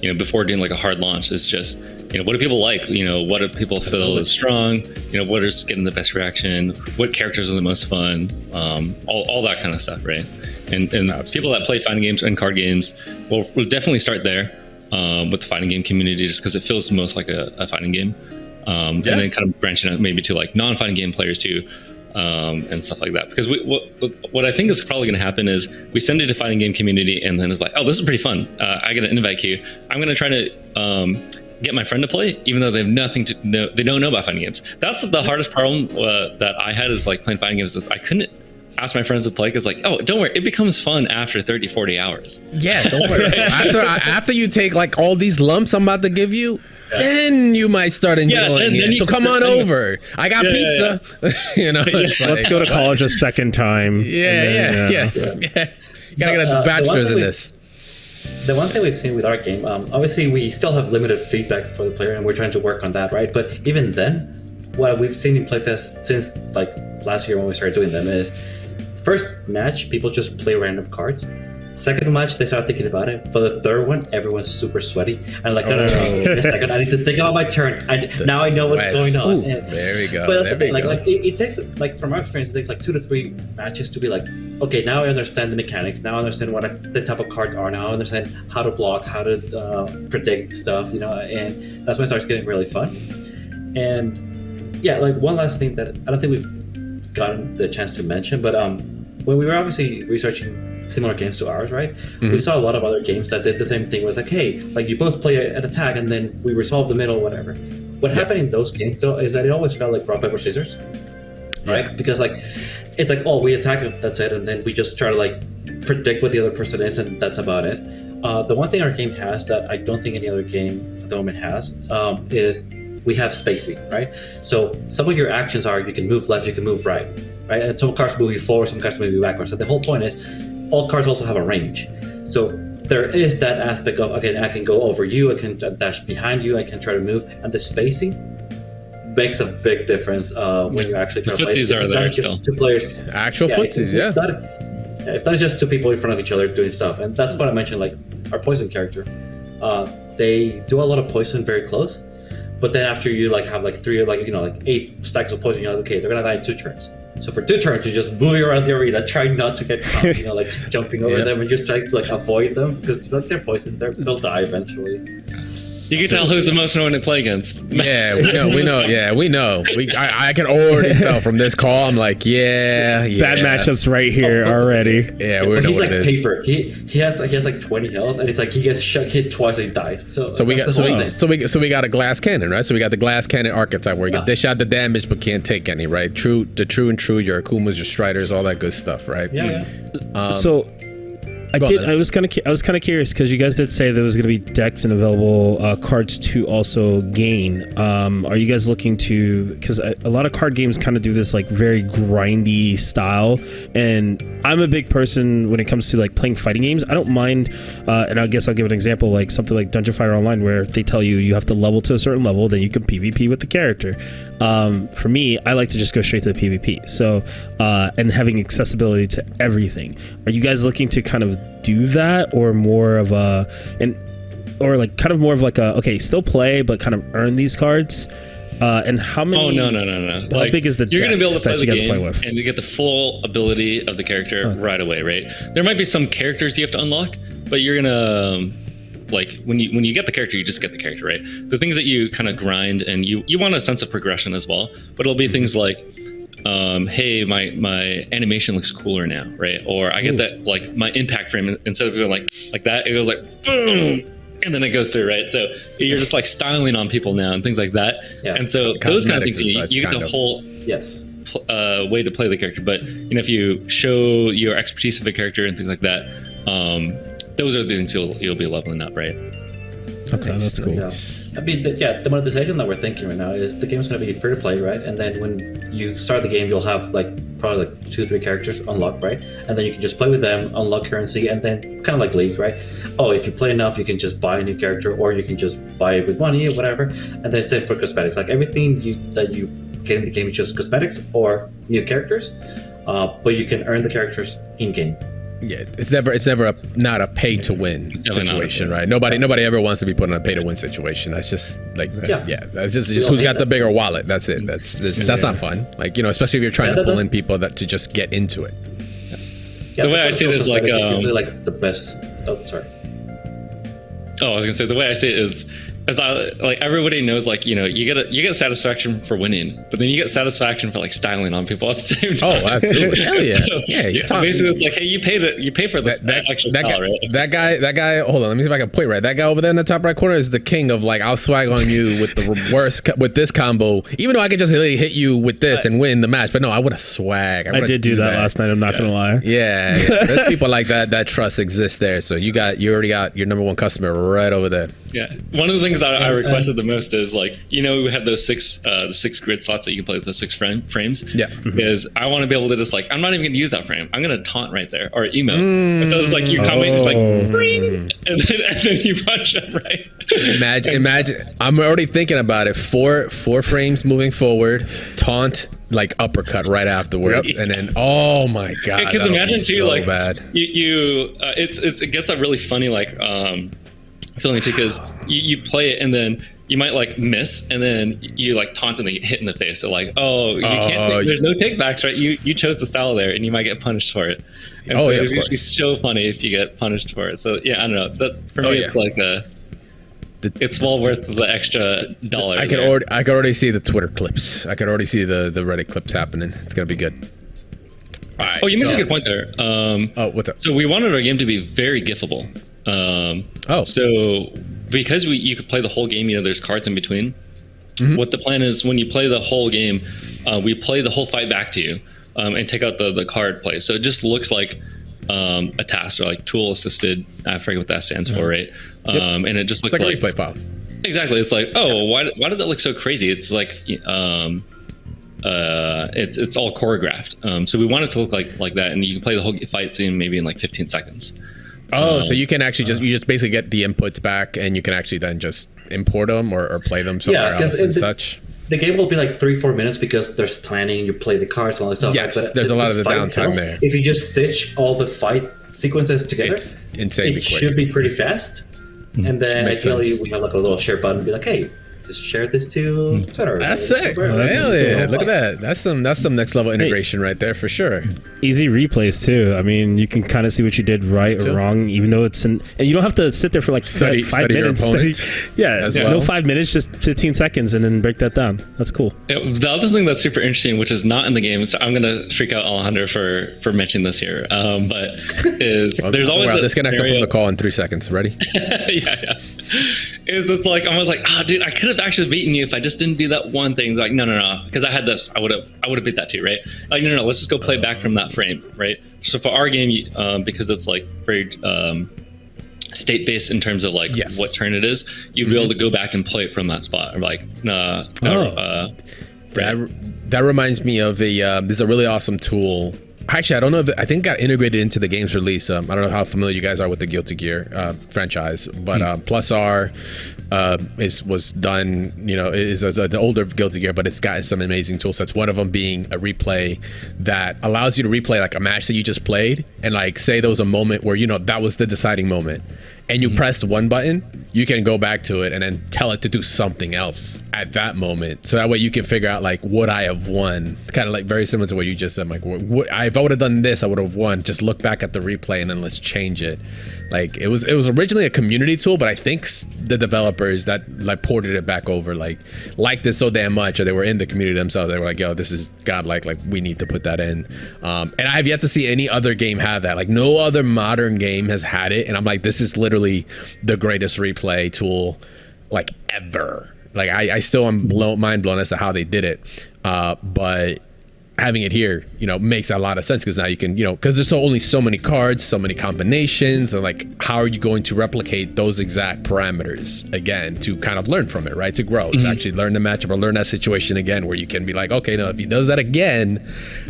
Before doing like a hard launch, is just what do people like? What do people feel is strong? What is getting the best reaction? What characters are the most fun? All that kind of stuff, right? And people that play fighting games and card games, we'll definitely start there with the fighting game community, just because it feels the most like a fighting game. And then kind of branching out maybe to like non-fighting game players too. And stuff like that, because what I think is probably going to happen is we send it to fighting game community, and then it's like, oh, this is pretty fun. I get an invite queue. I'm going to try to get my friend to play, even though they have nothing to know. They don't know about fighting games. That's the hardest problem that I had is like playing fighting games. Is I couldn't ask my friends to play because like, oh, don't worry, it becomes fun after 30, 40 hours. Yeah, don't worry. after you take like all these lumps I'm about to give you. Then you might start enjoying it. So come on over. I got pizza. Let's go to college a second time. Yeah. You gotta get a bachelor's in this. The one thing we've seen with our game, obviously we still have limited feedback for the player, and we're trying to work on that, right? But even then, what we've seen in playtests since like last year when we started doing them is, first match, people just play random cards. Second match, they start thinking about it. But the third one, everyone's super sweaty. And I'm like, no. Wait a second, I need to think about my turn. Now I know what's going on. There we go. But that's the thing. Like it takes, like from our experience, it takes like 2 to 3 matches to be like, okay, now I understand the mechanics. Now I understand what the type of cards are. Now I understand how to block, how to predict stuff. And that's when it starts getting really fun. And yeah, like one last thing that I don't think we've gotten the chance to mention, but when we were obviously researching similar games to ours, right? Mm-hmm. We saw a lot of other games that did the same thing. It was like, hey, like you both play an attack and then we resolve the middle, whatever. What happened in those games though is that it always felt like rock, paper, scissors, right? Because like it's like, oh, we attack it, that's it, and then we just try to like predict what the other person is, and that's about it. The one thing our game has that I don't think any other game at the moment has is we have spacing, right? So some of your actions are you can move left, you can move right? And some cards move you forward, some cards move you backwards. So the whole point is all cards also have a range. So there is that aspect of, okay, I can go over you, I can dash behind you, I can try to move, and the spacing makes a big difference when you actually try to play. Footsies are there still. 2 players. Actual footsies, yeah. If that is just 2 people in front of each other doing stuff. And that's what I mentioned, like our poison character. They do a lot of poison very close, but then after you like have like 3, like 8 stacks of poison, you're like, okay, they're gonna die in 2 turns. So for 2 turns, you just move around the arena, trying not to get caught, like jumping over them and just trying to like avoid them because like they're poisoned, they'll die eventually. You can tell who's the most one to play against. Yeah, we know. Yeah, we know. I can already tell from this call. I'm like, yeah. Bad matchups right here already. Yeah, we know he's what like it is. paper. He has like 20 health, and it's like he gets hit twice and he dies. So we got a glass cannon, right? So we got the glass cannon archetype where you can dish out the damage but can't take any, right? True and true. Your Akumas, your Striders, all that good stuff, right? Yeah. I was kind of curious because you guys did say there was going to be decks and available cards to also gain. Are you guys looking to, because a lot of card games kind of do this like very grindy style, and I'm a big person when it comes to like playing fighting games. I don't mind, and I guess I'll give an example, like something like Dungeon Fire Online, where they tell you have to level to a certain level, then you can PvP with the character. For me, I like to just go straight to the PvP. So, and having accessibility to everything. Are you guys looking to kind of do that, or more of okay, still play, but kind of earn these cards? And how many? Oh no! How big is the? You're going to be able to play the game with? And you get the full ability of the character right away, right? There might be some characters you have to unlock, but you're gonna. Like when you get the character, you just get the character, right? The things that you kind of grind, and you want a sense of progression as well, but it'll be things like, hey, my animation looks cooler now, right? Or I get that, like my impact frame, instead of going like that, it goes like boom, and then it goes through, right? So you're just like styling on people now and things like that. Yeah. And so those kind of things, you get the whole way to play the character. But if you show your expertise of a character and things like that, those are the things you'll be leveling up, right? Okay, that's cool. Yeah. I mean, the monetization that we're thinking right now is the game's going to be free to play, right? And then when you start the game, you'll have probably 2-3 characters unlocked, right? And then you can just play with them, unlock currency, and then kind of like League, right? Oh, if you play enough, you can just buy a new character, or you can just buy it with money or whatever. And then same for cosmetics. Like everything that you get in the game is just cosmetics or new characters. but you can earn the characters in game. Yeah, it's never not a pay to win situation, right? Nobody ever wants to be put in a pay to win situation. That's just like that's just who's got the bigger wallet. That's it. That's not fun. Like, you know, especially if you're trying to pull in people that to just get into it. Yeah, the way I see it is like it's really like the best. Oh, sorry. Oh, I was gonna say the way I see it is like everybody knows, like, you know, you get satisfaction for winning, but then you get satisfaction for like styling on people at the same time. Oh, absolutely. Hell yeah. So, basically it's like, hey, you pay for this extra style, right? That guy, hold on, let me see if I can point right. That guy over there in the top right corner is the king of like, I'll swag on you with the worst with this combo, even though I could just really hit you with this and win the match. But no, I would have swag. I did do that last night, I'm not gonna lie. Yeah. There's people like that trust exists there. So you already got your number one customer right over there. Yeah. One of the things that I requested the most is, like, you know, we have those six grid slots that you can play with the 6 frames. Yeah. Is I want to be able to just, like, I'm not even going to use that frame. I'm going to taunt right there or emote. And so it's like you comment, it's like, ring, and then you punch it, right? Imagine. I'm already thinking about it. Four frames moving forward, taunt, like uppercut right afterwards, and then oh my god! Because imagine too, so like bad. It gets a really funny like feeling too, because you play it and then you might like miss and then you like taunt and then get hit in the face. So like, you can't. There's no takebacks, right? You chose the style there, and you might get punished for it. And so it's so funny if you get punished for it. So yeah, I don't know. That for me, it's like it's well worth the extra $1. I could already see the Twitter clips. I could already see the Reddit clips happening. It's gonna be good. All right, you mentioned a good point there. What's up? So we wanted our game to be very giftable. So because you could play the whole game, you know, there's cards in between. Mm-hmm. What the plan is, when you play the whole game, we play the whole fight back to you and take out the card play. So it just looks like a task, or like tool assisted. I forget what that stands for, right? And it just looks like a replay file. Exactly. It's like, why did that look so crazy? It's like it's all choreographed. So we want it to look like that, and you can play the whole fight scene maybe in like 15 seconds. So you can actually just basically get the inputs back, and you can actually then just import them or play them somewhere else and such. The game will be like 3-4 minutes because there's planning, you play the cards and all that stuff. Yes, like there's a lot of the downtime there. If you just stitch all the fight sequences together, it's insanely quick. Should be pretty fast. And then ideally we have like a little share button, be like, hey, just share this to Twitter. That's sick. Hell yeah. Look at that. That's some next level integration right there for sure. Easy replays too. I mean, you can kind of see what you did right or wrong, even though and you don't have to sit there for like 5 minutes. No 5 minutes, just 15 seconds, and then break that down. That's cool. Yeah, the other thing that's super interesting, which is not in the game, so I'm gonna freak out Alejandro for mentioning this here, but is there's always disconnect from the call in 3 seconds. Ready? yeah. It's like I was like, dude, I could have actually beaten you if I just didn't do that one thing. It's like, no, because I had this, I would have beat that too, right? Like, no, let's just go play back from that frame, right? So for our game, because it's like very state based in terms of like what turn it is, you'd be able to go back and play it from that spot. Or like, that reminds me of there's a really awesome tool. Actually, I don't know if I think it got integrated into the game's release. I don't know how familiar you guys are with the Guilty Gear franchise, but Plus R was done, is the older Guilty Gear, but it's got some amazing tool sets. One of them being a replay that allows you to replay like a match that you just played, and like say there was a moment where that was the deciding moment, and you pressed one button, you can go back to it and then tell it to do something else at that moment. So that way you can figure out like, would I have won? Kind of like very similar to what you just said. Like, if I would have done this, I would have won. Just look back at the replay and then let's change it. Like it was originally a community tool, but I think the developers that like ported it back over liked this so damn much, or they were in the community themselves. They were like, yo, this is godlike. Like we need to put that in. And I have yet to see any other game have that. Like no other modern game has had it. And I'm like, this is literally the greatest replay tool like ever. Like I still am mind blown as to how they did it. But having it here, makes a lot of sense, because now you can, because there's only so many cards, so many combinations, and like, how are you going to replicate those exact parameters again to kind of learn from it, right? To grow, to actually learn the matchup or learn that situation again, where you can be like, okay, no, if he does that again,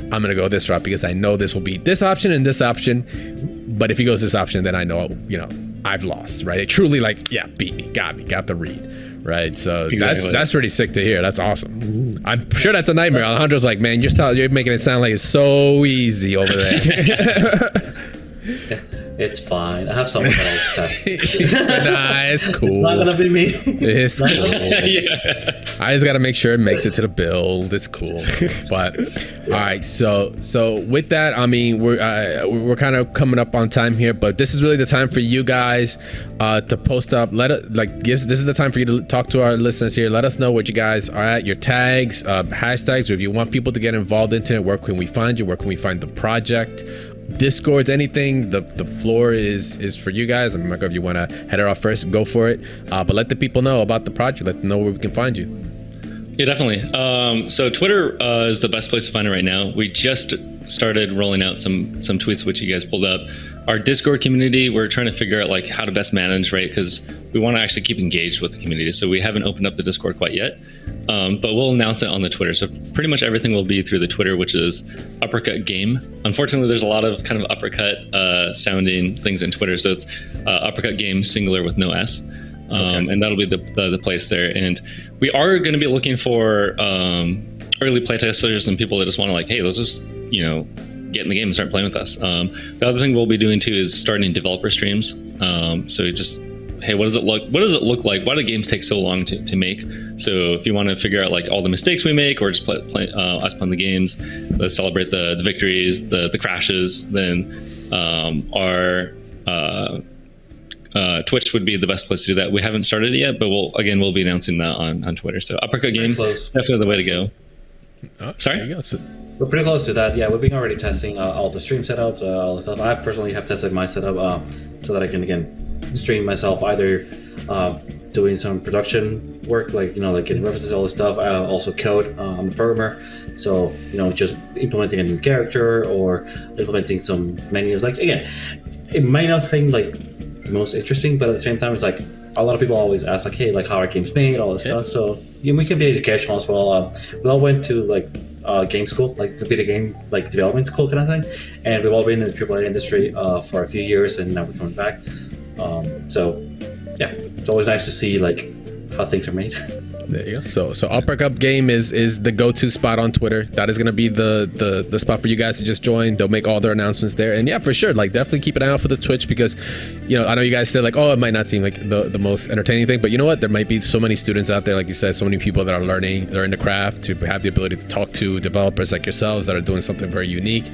I'm going to go this route because I know this will be this option and this option. But if he goes this option, then I know, I've lost, right? It truly beat me, got the read. Right, so Exactly. that's pretty sick to hear. That's awesome. I'm sure that's a nightmare. Alejandro's like, man, you're making it sound like it's so easy over there. It's fine. I have someone that I'll test. It's cool. It's not gonna be me. It's cool. Yeah. I just gotta make sure it makes it to the build. It's cool. But all right, so with that, I mean, we're kind of coming up on time here, but this is really the time for you guys to post up. This is the time for you to talk to our listeners here. Let us know what you guys are at, your tags, hashtags, or if you want people to get involved into it, where can we find you? Where can we find the project? Discords, anything. The floor is for you guys. I mean, Michael, if you want to head it off first, go for it. But let the people know about the project. Let them know where we can find you. Yeah, definitely. So Twitter is the best place to find it right now. We just started rolling out some tweets, which you guys pulled up. Our Discord community, we're trying to figure out how to best manage, right? Because we want to actually keep engaged with the community. So we haven't opened up the Discord quite yet, but we'll announce it on the Twitter. So pretty much everything will be through the Twitter, which is Uppercut Game. Unfortunately, there's a lot of kind of uppercut sounding things in Twitter. So it's Uppercut Game singular with no S. And that'll be the place there. And we are going to be looking for early playtesters and people that just want to hey, let's just, get in the game and start playing with us. The other thing we'll be doing too is starting developer streams. So just, hey, what does it look like? Why do games take so long to make? So if you want to figure out all the mistakes we make, or just play us playing the games, let's celebrate the victories, the crashes, then our Twitch would be the best place to do that. We haven't started it yet, but we'll be announcing that on Twitter. So Uppercut Game, definitely the way to go. Sorry? There you go. So, We're pretty close to that. Yeah, we've been already testing all the stream setups, all the stuff. I personally have tested my setup so that I can again stream myself, either doing some production work, getting references, all this stuff. I also code. I'm a programmer, so just implementing a new character or implementing some menus. Again, it might not seem the most interesting, but at the same time, it's a lot of people always ask hey, how are games made, all this stuff. So we can be educational as well. We all went to game school, the video game development school kind of thing, and we've all been in the AAA industry for a few years, and now we're coming back. So yeah, it's always nice to see how things are made. there you go. So Uppercut Game is the go-to spot on Twitter. That is going to be the spot for you guys to just join. They'll make all their announcements there, and yeah, for sure, definitely keep an eye out for the Twitch, because I know you guys said oh, it might not seem like the most entertaining thing, but you know what, there might be so many students out there, like you said, so many people that are learning, they're in the craft, to have the ability to talk to developers like yourselves that are doing something very unique,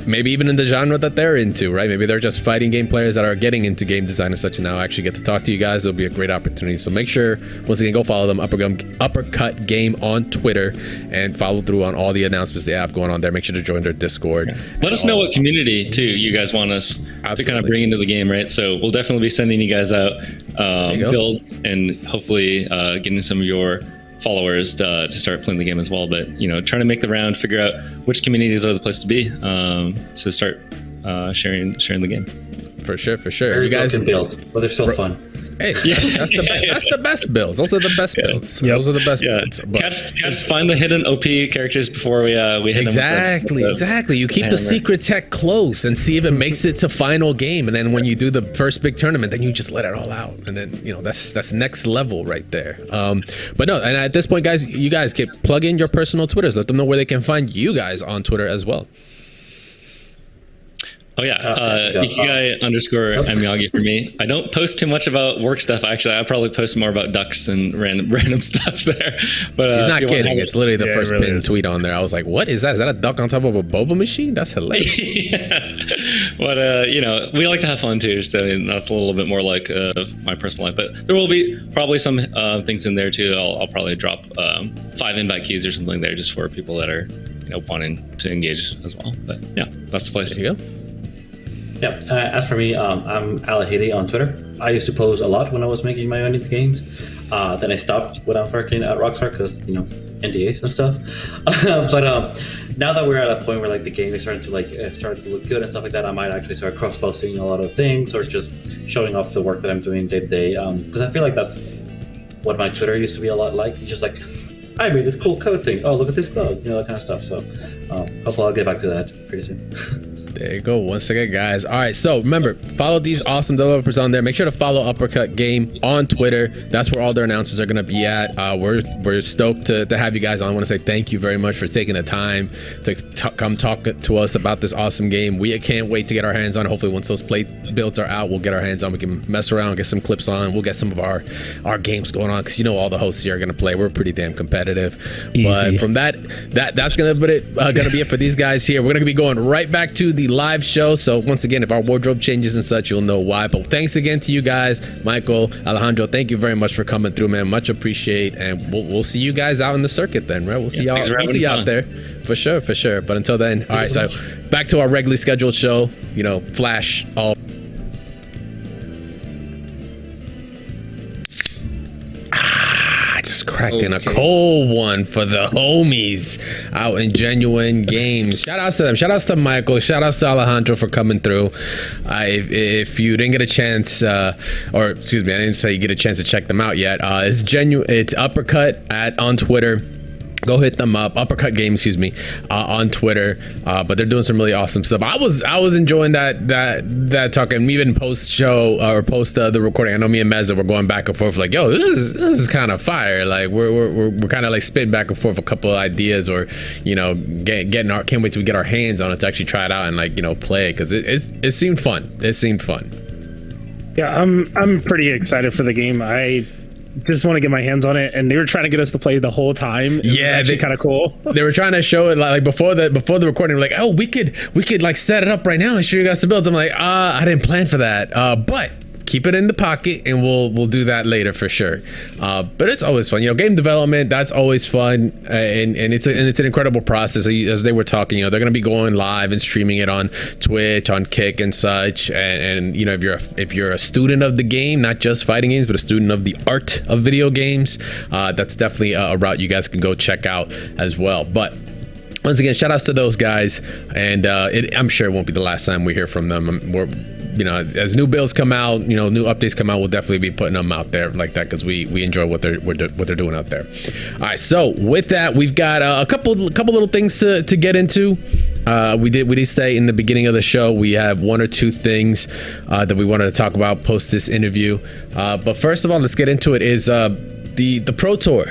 maybe even in the genre that they're into, right? Maybe they're just fighting game players that are getting into game design and such, and now actually get to talk to you guys. It'll be a great opportunity. So make sure, once again, go follow them, Uppercut Game on Twitter, and follow through on all the announcements they have going on there. Make sure to join their Discord. Yeah. Let us know what community too you guys want us to kind of bring into the game, right? So we'll definitely be sending you guys out builds, and hopefully getting some of your followers to start playing the game as well. But trying to make the round, figure out which communities are the place to be, to start sharing the game. For sure. Very you guys builds, but they're still fun. Hey, that's the best builds. Those are the best builds. Yep. Those are the best builds. Catch, find the hidden OP characters before we hit them. Exactly. You keep the secret tech close and see if it makes it to final game, and then when you do the first big tournament, then you just let it all out, and then that's next level right there. But no, and at this point, guys, you guys can plug in your personal Twitters. Let them know where they can find you guys on Twitter as well. Oh yeah, Ikigai _ Miyagi for me. I don't post too much about work stuff. Actually, I probably post more about ducks and random stuff there. But he's not kidding. It's literally the first really pinned tweet on there. I was like, "What is that? Is that a duck on top of a boba machine? That's hilarious." Yeah. But we like to have fun too, so that's a little bit more like my personal life. But there will be probably some things in there too. I'll probably drop 5 invite keys or something there, just for people that are wanting to engage as well. But yeah, that's the place. There you go. Yeah, as for me, I'm Alejandro Hitti on Twitter. I used to post a lot when I was making my own games. Then I stopped when I was working at Rockstar because, NDAs and stuff. But now that we're at a point where the game is starting to start to look good and stuff like that, I might actually start cross-posting a lot of things, or just showing off the work that I'm doing day to day. Because I feel like that's what my Twitter used to be a lot like. Just I made this cool code thing. Oh, look at this bug, that kind of stuff. So hopefully I'll get back to that pretty soon. There you go. Once again, guys. All right. So remember, follow these awesome developers on there. Make sure to follow Uppercut Game on Twitter. That's where all their announcements are going to be at. We're stoked to have you guys on. I want to say thank you very much for taking the time to come talk to us about this awesome game. We can't wait to get our hands on it. Hopefully, once those play builds are out, we'll get our hands on. We can mess around, get some clips on. We'll get some of our games going on because all the hosts here are going to play. We're pretty damn competitive. Easy. But from that's going to be it for these guys here. We're going to be going right back to the live show. So once again, if our wardrobe changes and such, you'll know why. But thanks again to you guys, Michael, Alejandro. Thank you very much for coming through, man. Much appreciate, and we'll see you guys out in the circuit then, right? We'll see y'all. We'll see you out there for sure. But until then, all right. So back to our regularly scheduled show. Flash all. Cracking a cold one for the homies out in Genun Games. Shout outs to them. Shout outs to Michael. Shout outs to Alejandro for coming through. If you didn't get a chance, or excuse me, I didn't say you get a chance to check them out yet. It's Uppercut on Twitter. Go hit them up, Uppercut Games, excuse me, on Twitter. But they're doing some really awesome stuff. I was enjoying that talk, and even post show or post the recording. I know me and Meza were going back and forth like, yo, this is kind of fire. Like we're kind of like spitting back and forth a couple of ideas, or can't wait to get our hands on it to actually try it out and play it because it seemed fun. It seemed fun. Yeah, I'm pretty excited for the game. I just want to get my hands on it, and they were trying to get us to play the whole time. It was actually kind of cool. They were trying to show it like before the recording. We're like, oh, we could like set it up right now and show you guys the builds. I'm like, I didn't plan for that, but keep it in the pocket, and we'll do that later for sure. But it's always fun, game development. That's always fun, and it's an incredible process. As they were talking, they're going to be going live and streaming it on Twitch, on Kick, and such. And if you're a student of the game, not just fighting games, but a student of the art of video games, that's definitely a route you guys can go check out as well. But once again, shout outs to those guys, and I'm sure it won't be the last time we hear from them. As new builds come out, new updates come out, we'll definitely be putting them out there like that because we enjoy what they're doing out there. All right, so with that, we've got a couple little things to get into. We did stay in the beginning of the show. We have one or two things that we wanted to talk about post this interview. But first of all, let's get into it. Is the Pro Tour,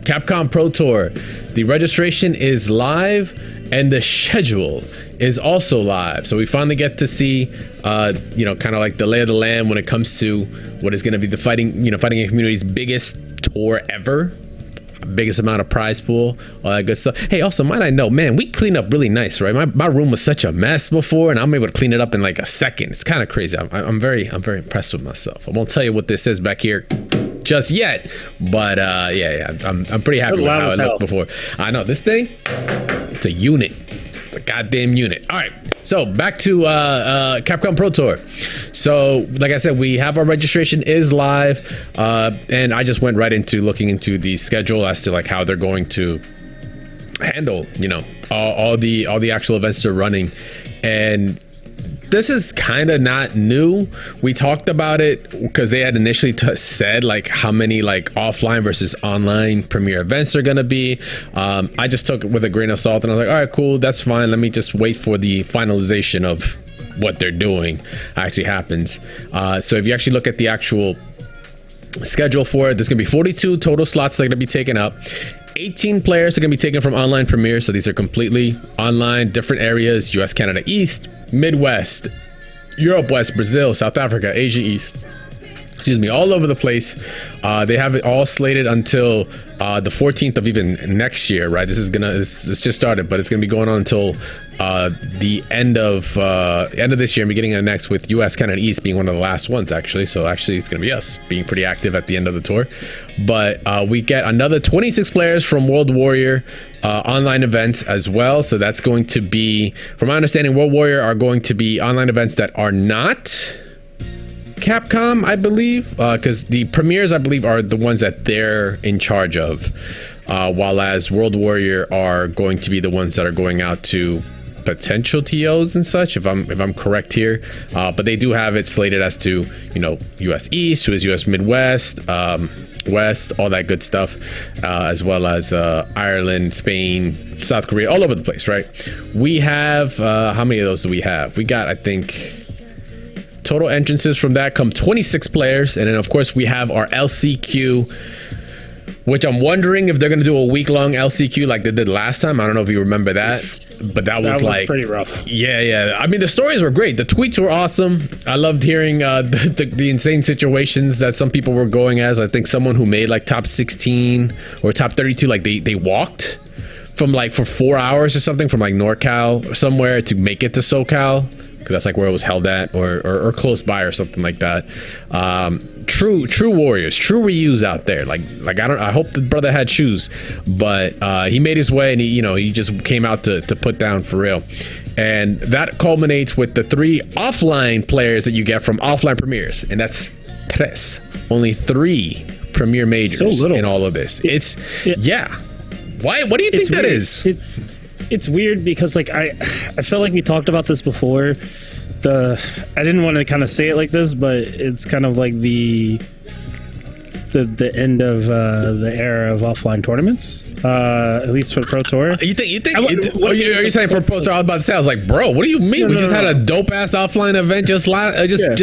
Capcom Pro Tour. The registration is live, and the schedule is also live. So we finally get to see, kind of like the lay of the land when it comes to what is going to be the fighting game community's biggest tour ever. Biggest amount of prize pool, all that good stuff. Hey, also, might I know, man, we cleaned up really nice, right? My room was such a mess before, and I'm able to clean it up in like a second. It's kind of crazy. I'm very impressed with myself. I won't tell you what this is back here just yet, but I'm pretty happy with how it looked before. I know this thing, it's a unit. It's a goddamn unit. All right, so back to Capcom Pro Tour. So like I said, we have our registration is live, and I just went right into looking into the schedule as to like how they're going to handle all the actual events they're running. And this is kind of not new. We talked about it because they had initially said like how many like offline versus online premiere events are going to be. I just took it with a grain of salt, and I was like, all right, cool, that's fine. Let me just wait for the finalization of what they're doing actually happens. So if you actually look at the actual schedule for it, there's going to be 42 total slots that are going to be taken up. 18 players are going to be taken from online premiere. So these are completely online, different areas: US, Canada East, Midwest, Europe West, Brazil, South Africa, Asia East. Excuse me, all over the place. They have it all slated until the 14th of even next year, right? It's just started, but it's gonna be going on until the end of this year and beginning of next, with US, Canada East being one of the last ones actually. So actually it's gonna be us being pretty active at the end of the tour. But we get another 26 players from World Warrior online events as well. So that's going to be, from my understanding, World Warrior are going to be online events that are not Capcom, I believe, because the premieres, I believe, are the ones that they're in charge of, while as World Warrior are going to be the ones that are going out to potential TOs and such, if I'm correct here. But they do have it slated as to US East, who is US Midwest, West, all that good stuff, as well as Ireland, Spain, South Korea, all over the place, right? We have, how many of those do we have? We got, I think, total entrances from that come 26 players. And then, of course, we have our LCQ, which I'm wondering if they're going to do a week-long LCQ like they did last time. I don't know if you remember that, but that was like pretty rough. Yeah. I mean, the stories were great. The tweets were awesome. I loved hearing the insane situations that some people were going as. I think someone who made like top 16 or top 32, like they walked from like for 4 hours or something from like NorCal or somewhere to make it to SoCal, because that's like where it was held at, or close by or something like that. True warriors, true Ryus out there. Like I hope the brother had shoes, but he made his way, and he just came out to put down for real. And that culminates with the 3 offline players that you get from offline premieres, and that's tres. Only 3 premier majors in all of this. Why? What do you think that is? It's weird because like I felt like we talked about this before. I didn't want to kind of say it like this, but it's kind of like the end of the era of offline tournaments, at least for Pro Tour. You think? Are you saying for Pro Tour? I was about to say, I was like, bro, what do you mean? We just had a dope ass offline event just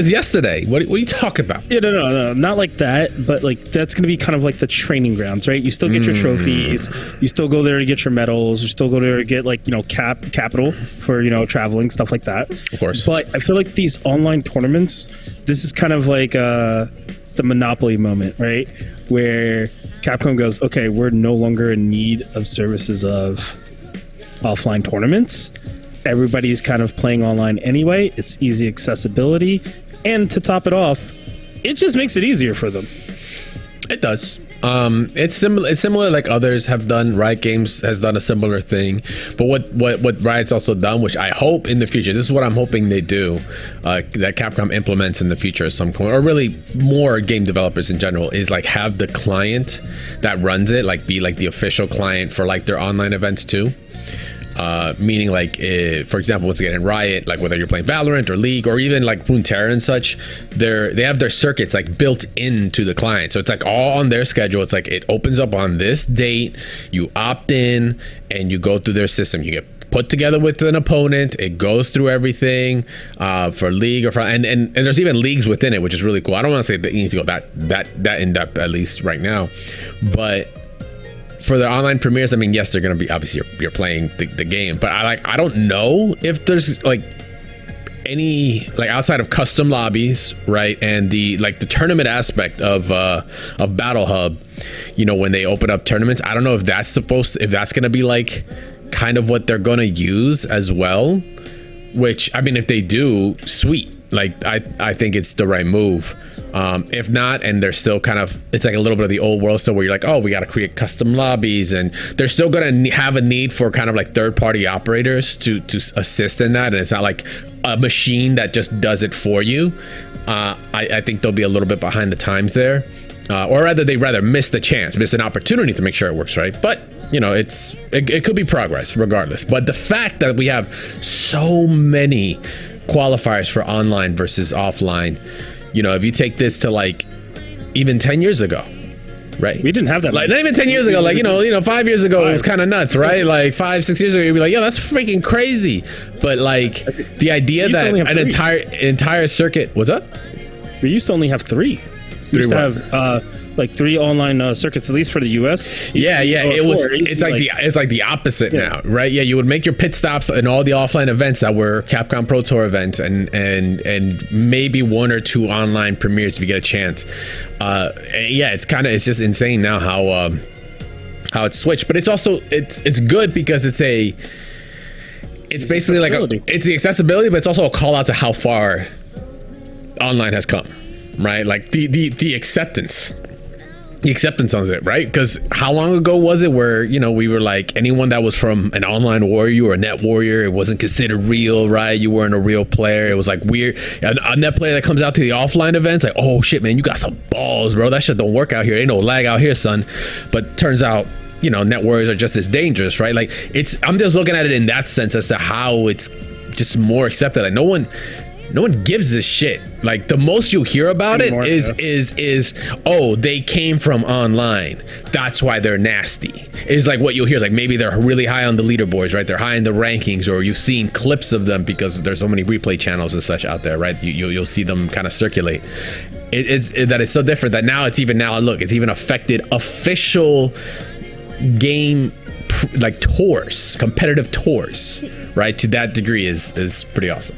yesterday. What are you talking about? Yeah, no, not like that. But like that's going to be kind of like the training grounds, right? You still get your trophies. You still go there to get your medals. You still go there to get like capital for traveling, stuff like that. Of course. But I feel like these online tournaments, this is kind of like the Monopoly moment, right? Where Capcom goes, okay, we're no longer in need of services of offline tournaments. Everybody's kind of playing online anyway. It's easy accessibility. And to top it off, it just makes it easier for them. It does. It's similar like others have done. Riot Games has done a similar thing, but what Riot's also done, which I hope in the future, this is what I'm hoping they do, that Capcom implements in the future at some point, or really more game developers in general, is like have the client that runs it like be like the official client for like their online events too. Meaning like, for example, once again in Riot, like whether you're playing Valorant or League or even like Runeterra and such, they have their circuits like built into the client. So it's like all on their schedule. It's like it opens up on this date, you opt in and you go through their system. You get put together with an opponent. It goes through everything for League or for, and there's even leagues within it, which is really cool. I don't want to say that it needs to go that in depth, at least right now, but for the online premieres, I mean, yes, they're going to be, obviously you're playing the game, but I don't know if there's like any, like outside of custom lobbies, right? And the tournament aspect of Battle Hub, when they open up tournaments, I don't know if that's going to be like kind of what they're going to use as well, which, I mean, if they do, sweet. Like, I think it's the right move. If not, and they're still kind of, it's like a little bit of the old world still, where you're like, oh, we got to create custom lobbies, and they're still going to have a need for kind of like third-party operators to assist in that, and it's not like a machine that just does it for you. I think they'll be a little bit behind the times there, or rather, they miss an opportunity to make sure it works right. But it could be progress regardless. But the fact that we have so many qualifiers for online versus offline, if you take this to like even 10 years ago, right? We didn't have that. Like, not even 10 years ago, like, 5 years ago, it was kind of nuts, right? Like 5-6 years ago, you'd be like, yo, that's freaking crazy. But like the idea that an entire circuit, what's up? We used to only have 3. We used to have like 3 online circuits, at least for the US. It's like the opposite now, right? Yeah, you would make your pit stops in all the offline events that were Capcom Pro Tour events, and maybe 1 or 2 online premieres if you get a chance. It's just insane now how it's switched. But it's also it's good because it's basically like it's the accessibility, but it's also a call out to how far online has come, right? Like the acceptance. The acceptance on it, right? Because how long ago was it where we were like, anyone that was from an online warrior or a net warrior, it wasn't considered real, right? You weren't a real player. It was like weird. A net player that comes out to the offline events, like, oh shit, man, you got some balls, bro. That shit don't work out here. Ain't no lag out here, son. But turns out, net warriors are just as dangerous, right? Like I'm just looking at it in that sense as to how it's just more accepted. Like no one no one gives this shit. Like the most you'll hear about Anymore, it is oh, they came from online, that's why they're nasty. Is like what you'll hear is like maybe they're really high on the leaderboards, right? They're high in the rankings, or you've seen clips of them because there's so many replay channels and such out there, right? You'll see them kind of circulate. That is so different that now it's even affected official game like tours, competitive tours, right? To that degree is pretty awesome.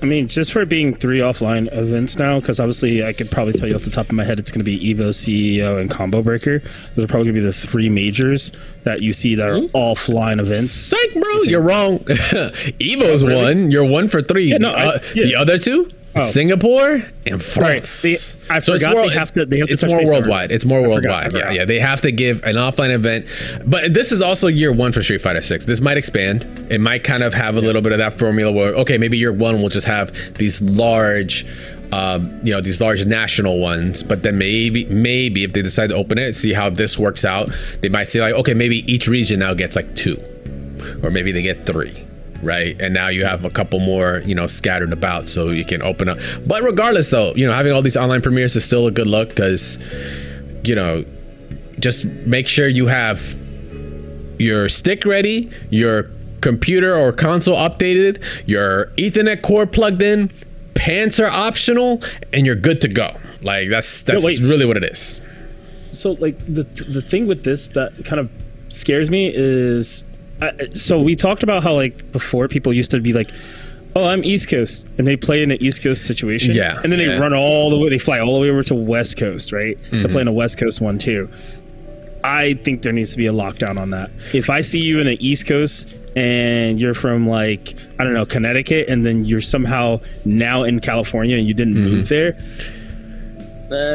I mean, just for it being 3 offline events now, because obviously I could probably tell you off the top of my head, it's going to be Evo, CEO, and Combo Breaker. Those are probably going to be the 3 majors that you see that are offline events. Psych, bro, you're wrong. Evo's really? 1. You're 1 for 3. The other 2? Singapore and France. I forgot they have to. It's more worldwide. It's more worldwide. Yeah. They have to give an offline event, but this is also year 1 for Street Fighter 6. This might expand. It might kind of have a little bit of that formula where okay, maybe year 1 will just have these large, these large national ones. But then maybe if they decide to open it, see how this works out, they might say like, okay, maybe each region now gets like 2, or maybe they get 3. Right, and now you have a couple more, scattered about, so you can open up. But regardless, though, having all these online premieres is still a good look because, just make sure you have your stick ready, your computer or console updated, your Ethernet cord plugged in, pants are optional, and you're good to go. Like that's really what it is. So, like the thing with this that kind of scares me is. So we talked about how like before people used to be like, oh, I'm East Coast, and they play in an East Coast situation, and then they run all the way, they fly all the way over to West Coast, right, to play in a West Coast one too. I think there needs to be a lockdown on that. If I see you in the East Coast and you're from like, I don't know, Connecticut, and then you're somehow now in California and you didn't move there,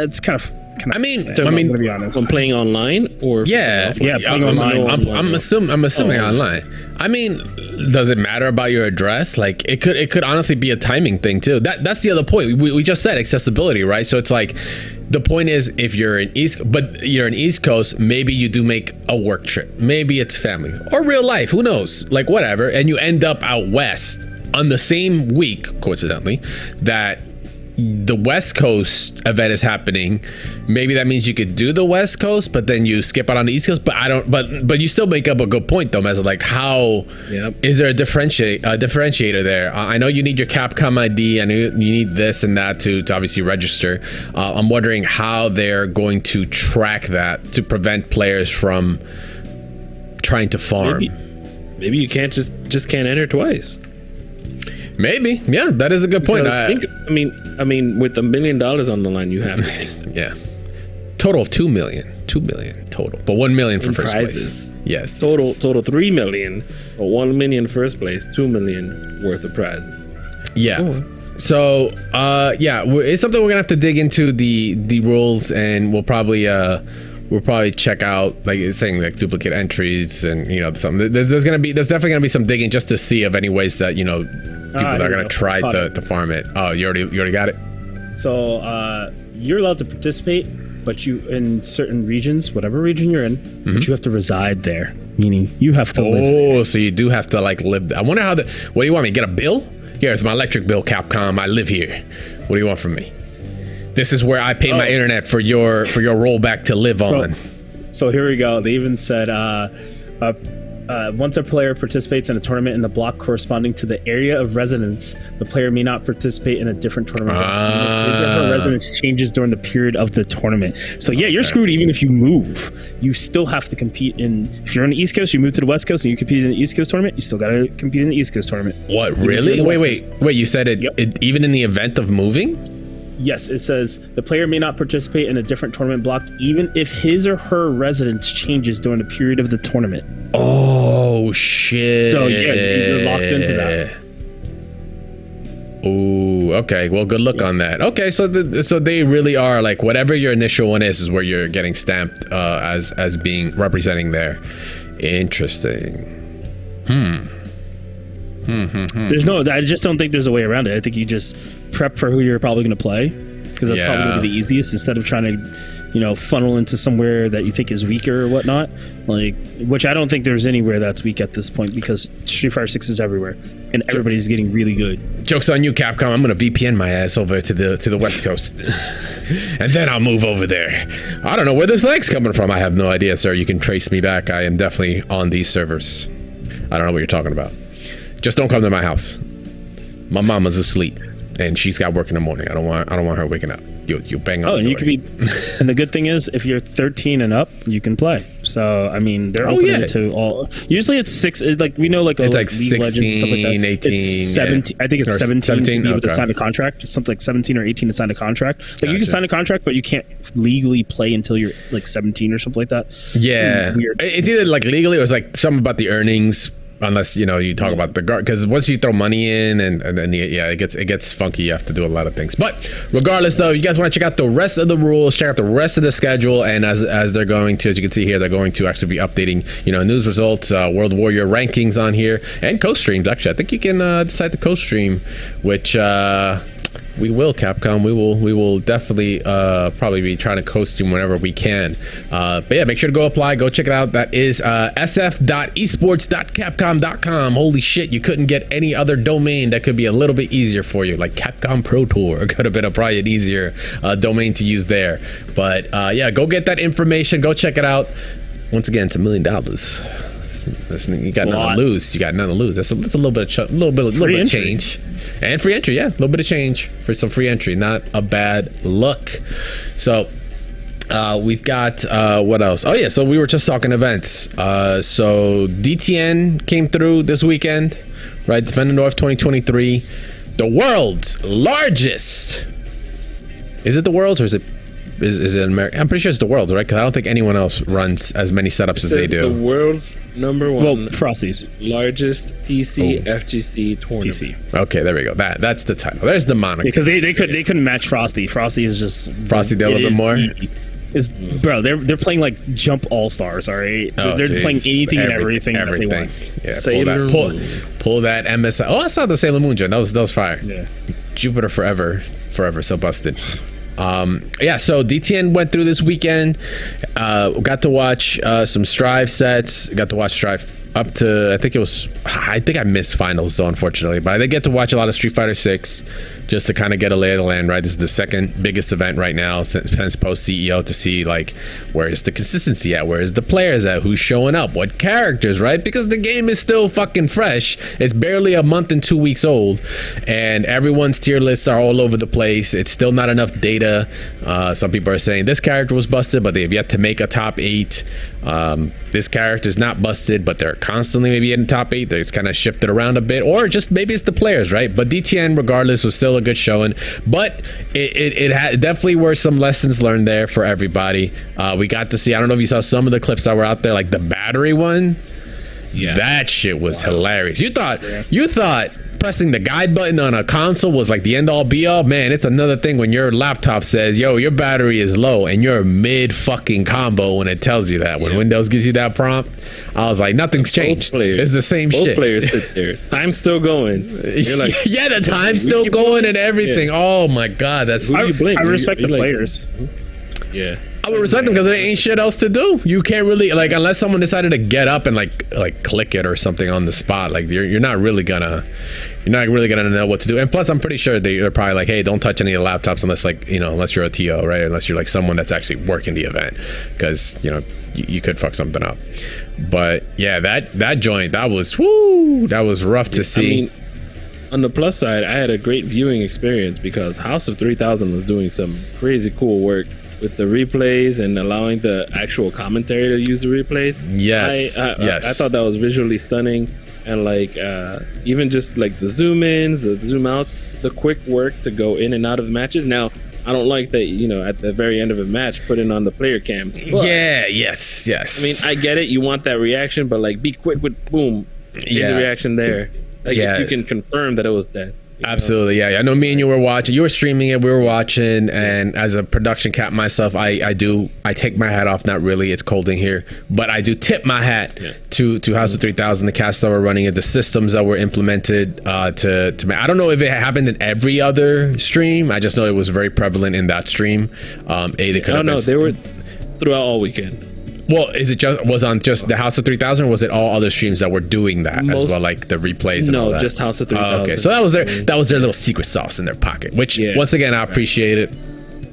it's kind of. I'm to be honest, I'm playing online or playing online. I'm assuming online. I mean, does it matter about your address? Like it could honestly be a timing thing too. That's the other point. We just said accessibility, right? So it's like the point is if you're in East Coast, maybe you do make a work trip, maybe it's family or real life, who knows, like whatever, and you end up out west on the same week, coincidentally, that the West Coast event is happening. Maybe that means you could do the West Coast, but then you skip out on the East Coast. But you still make up a good point though, Meza. Like how is there a differentiator there? I know you need your Capcom ID. I know you need this and that to obviously register. I'm wondering how they're going to track that to prevent players from trying to farm. Maybe you can't just can't enter twice. Maybe, yeah, that is a good point. I mean, with $1 million on the line, you have to take them. Yeah, total of $2 million total, but $1 million for first prizes. Place. Yes, total $3 million, or $1 million first place, $2 million worth of prizes. Yeah. Cool. So, it's something we're gonna have to dig into the rules, and we'll probably check out, like it's saying, like duplicate entries and something. There's definitely gonna be some digging just to see of any ways that people that are gonna try to farm it. Oh, you already got it. So you're allowed to participate, but you in certain regions, whatever region you're in, but you have to reside there, meaning you have to live there. Oh, so you do have to like live there. I wonder how what do you want me to get a bill? Here's my electric bill, Capcom. I live here. What do you want from me? This is where I pay my internet for your rollback to live on. So here we go. They even said once a player participates in a tournament in the block corresponding to the area of residence, the player may not participate in a different tournament. If her residence changes during the period of the tournament. So you're screwed even if you move. You still have to compete in. If you're on the East Coast, you move to the West Coast and you compete in the East Coast tournament. You still got to compete in the East Coast tournament. What, really? Wait! You said it even in the event of moving? Yes, it says the player may not participate in a different tournament block even if his or her residence changes during the period of the tournament. Oh, shit. So, you're locked into that. Ooh, okay. Well, good luck on that. Okay, so they really are like whatever your initial one is where you're getting stamped as being representing there. Interesting. I just don't think there's a way around it. I think you just prep for who you're probably going to play, because that's probably going to be the easiest instead of trying to funnel into somewhere that you think is weaker or whatnot, like, which I don't think there's anywhere that's weak at this point, because Street Fighter 6 is everywhere and everybody's getting really good. Joke's on you, Capcom. I'm gonna VPN my ass over to the West Coast, and then I'll move over there. I don't know where this leg's coming from. I have no idea, sir. You can trace me back. I am definitely on these servers. I don't know what you're talking about. Just don't come to my house. My mama's asleep, and she's got work in the morning. I don't want her waking up. You bang on. Oh, the and you door. can be, and the good thing is, if you're 13 and up, you can play. So I mean, they're open it to all. Usually it's 6. Like we know, like it's like League 16, Legends, stuff like that. 18, it's 17. Yeah. I think it's 17 to be able to sign a contract. Something like 17 or 18 to sign a contract. Like you can sign a contract, but you can't legally play until you're like 17 or something like that. Yeah, weird. It's either like legally or it's like something about the earnings. Unless you talk about the guard, because once you throw money in and then it gets funky. You have to do a lot of things. But regardless, though, you guys want to check out the rest of the rules, check out the rest of the schedule, and as they're going to, as you can see here, they're going to actually be updating news results, World Warrior rankings on here, and co-streams. Actually, I think you can decide to co-stream, which we will, Capcom. We will definitely probably be trying to co-stream whenever we can. But yeah, make sure to go apply. Go check it out. That is sf.esports.capcom.com. Holy shit, you couldn't get any other domain that could be a little bit easier for you. Like Capcom Pro Tour could have been probably an easier domain to use there. But yeah, go get that information. Go check it out. Once again, it's $1 million. You got nothing to lose. You got nothing to lose. That's a little bit of change, and free entry. Yeah, a little bit of change for some free entry. Not a bad look. So we've got what else? Oh yeah, so we were just talking events. So DTN came through this weekend, right? Defender North 2023, the world's largest. Is it the world's or is it? Is it America? I'm pretty sure it's the world, right? Because I don't think anyone else runs as many setups as they do. The world's #1, Frosty's largest PC FGC tournament. PC. Okay, there we go. That's the title. There's the moniker. Because they couldn't match Frosty. Frosty is just Frosty did a little bit more. Bro, they're playing like Jump All Stars. All right, they're playing anything and everything that they want. Yeah, pull that MSI. Oh, I saw the Sailor Moon joint. That was fire. Yeah, Jupiter forever, so busted. Yeah, so DTN went through this weekend. Got to watch some Strive sets. Got to watch Strive up to, I think I missed finals though, unfortunately, but I did get to watch a lot of Street Fighter 6 just to kind of get a lay of the land, right? This is the second biggest event right now since post CEO, to see like where's the consistency at, where's the players at, who's showing up, what characters, right? Because the game is still fucking fresh. It's barely a month and 2 weeks old, and everyone's tier lists are all over the place. It's still not enough data. Some people are saying this character was busted, but they've yet to make a top 8. This character's not busted, but they're constantly maybe in the top 8. They're just kind of shifted around a bit, or just maybe it's the players, right? But DTN, regardless, was still a good showing. But it definitely were some lessons learned there for everybody. We got to see, I don't know if you saw some of the clips that were out there, like the battery one. Yeah, that shit was hilarious. You thought pressing the guide button on a console was like the end all be all? Man, it's another thing when your laptop says, yo, your battery is low, and you're mid fucking combo when it tells you that. When Windows gives you that prompt, I was like, nothing's changed. It's the same shit. Both players sit there. Time's still going. You're like, yeah, the time's still going and everything. Yeah. Oh my God, that's. I respect the players. Yeah. I would respect them because there ain't shit else to do. You can't really, like, unless someone decided to get up and like click it or something on the spot. Like you're not really gonna know what to do. And plus, I'm pretty sure they're probably like, hey, don't touch any of the laptops unless unless you're a TO, right? Unless you're like someone that's actually working the event, because you could fuck something up. But yeah, that joint, that was rough to see. I mean, on the plus side, I had a great viewing experience because House of 3000 was doing some crazy cool work with the replays and allowing the actual commentary to use the replays. Yes, yes. I thought that was visually stunning, and like even just like the zoom ins, the zoom outs, the quick work to go in and out of the matches. Now, I don't like that, at the very end of a match, putting on the player cams. But, yes. I mean, I get it. You want that reaction, but like, be quick with boom, change the reaction there. Like, if you can confirm that it was dead. Absolutely, yeah. I know me and you were watching. You were streaming it. We were watching, and as a production cap myself, I take my hat off. Not really. It's cold in here, but I do tip my hat to House of 3000, the cast that were running it, the systems that were implemented. To I don't know if it happened in every other stream. I just know it was very prevalent in that stream. They were throughout all weekend. Well, was on just the House of 3000, or was it all other streams that were doing that as well, like the replays and all that? No, just House of 3000. Okay, so that was their little secret sauce in their pocket, which once again I appreciate it.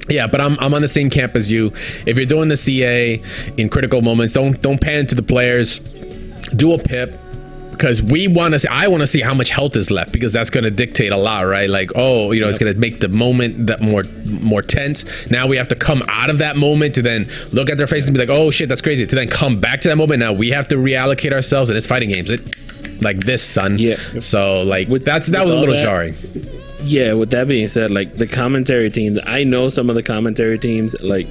Yeah, but I'm on the same camp as you. If you're doing the CA in critical moments, don't pan to the players. Do a pip. Because I want to see how much health is left, because that's going to dictate a lot, right? Like, it's going to make the moment that more tense. Now we have to come out of that moment to then look at their faces and be like, oh shit, that's crazy. To then come back to that moment. Now we have to reallocate ourselves, and it's fighting games. Like this, son. Yeah. So like that was a little jarring. Yeah. With that being said, like the commentary teams, I know some of the commentary teams, like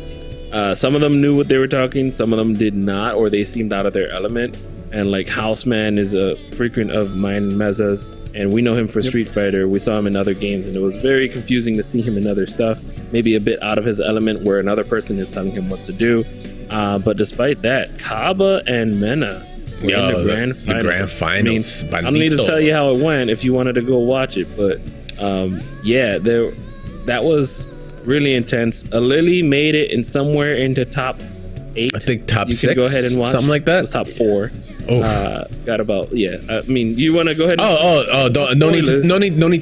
some of them knew what they were talking, some of them did not, or they seemed out of their element. And like Houseman is a frequent of mine and Mezza's, and we know him for Street Fighter. We saw him in other games, and it was very confusing to see him in other stuff, maybe a bit out of his element where another person is telling him what to do. But despite that, Kaba and Mena were in the grand finals. I mean, I don't need to tell you how it went if you wanted to go watch it, but that was really intense. Lily made it in somewhere into top 8. I think top 6. You can go ahead and watch. Something like that. It was top 4. Got about I mean, you want to go ahead? No need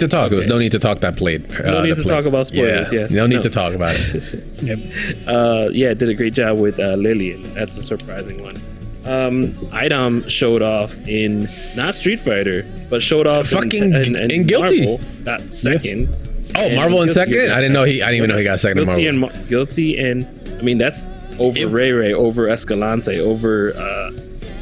to talk. Okay. It was no need to talk. That played. No need to talk about spoilers. Yeah. Yes. No need to talk about it. Did a great job with Lillian. That's a surprising one. Idom showed off in not Street Fighter, but showed off in Guilty. Marvel, got second. Oh, Marvel in second? I didn't even know he got second. Guilty and I mean that's over Ray, over Escalante, over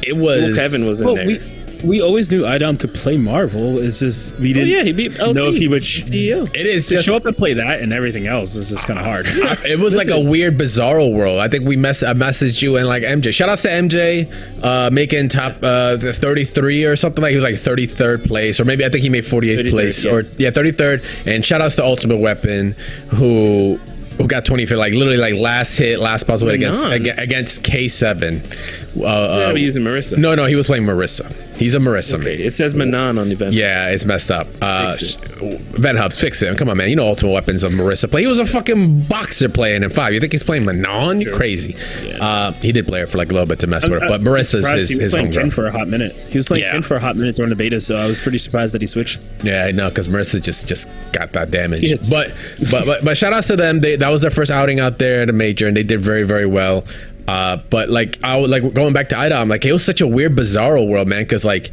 Kevin was in there. We always knew Idom could play Marvel. It's just we didn't he beat LT, know if he would CEO. It is to show up and play that, and everything else is just kind of hard. It was like a weird bizarro world. I think I messaged you and like MJ. Shout outs to MJ making top 33 or something. Like he was like 33rd place, or maybe I think he made 48th place, or 33rd. And shout outs to Ultimate Weapon who got 25th, like literally like last puzzle hit against K7. Using Marissa. No, he was playing Marissa. He's a Marissa. Okay, it says Manon on the event. Yeah, it's messed up. Event Hubs, fix it. Come on, man. You know Ultimate Weapons of Marissa play. He was a fucking boxer playing in 5. You think he's playing Manon? You're crazy. Yeah. He did play it for like a little bit to mess with her, but Marissa's his home Ken for a hot minute. He was playing Ken for a hot minute during the beta, so I was pretty surprised that he switched. Yeah, I know, because Marissa just got that damage. But shout outs to them. That was their first outing out there at a major, and they did very, very well. But like going back to Idom, like it was such a weird bizarro world, man, because like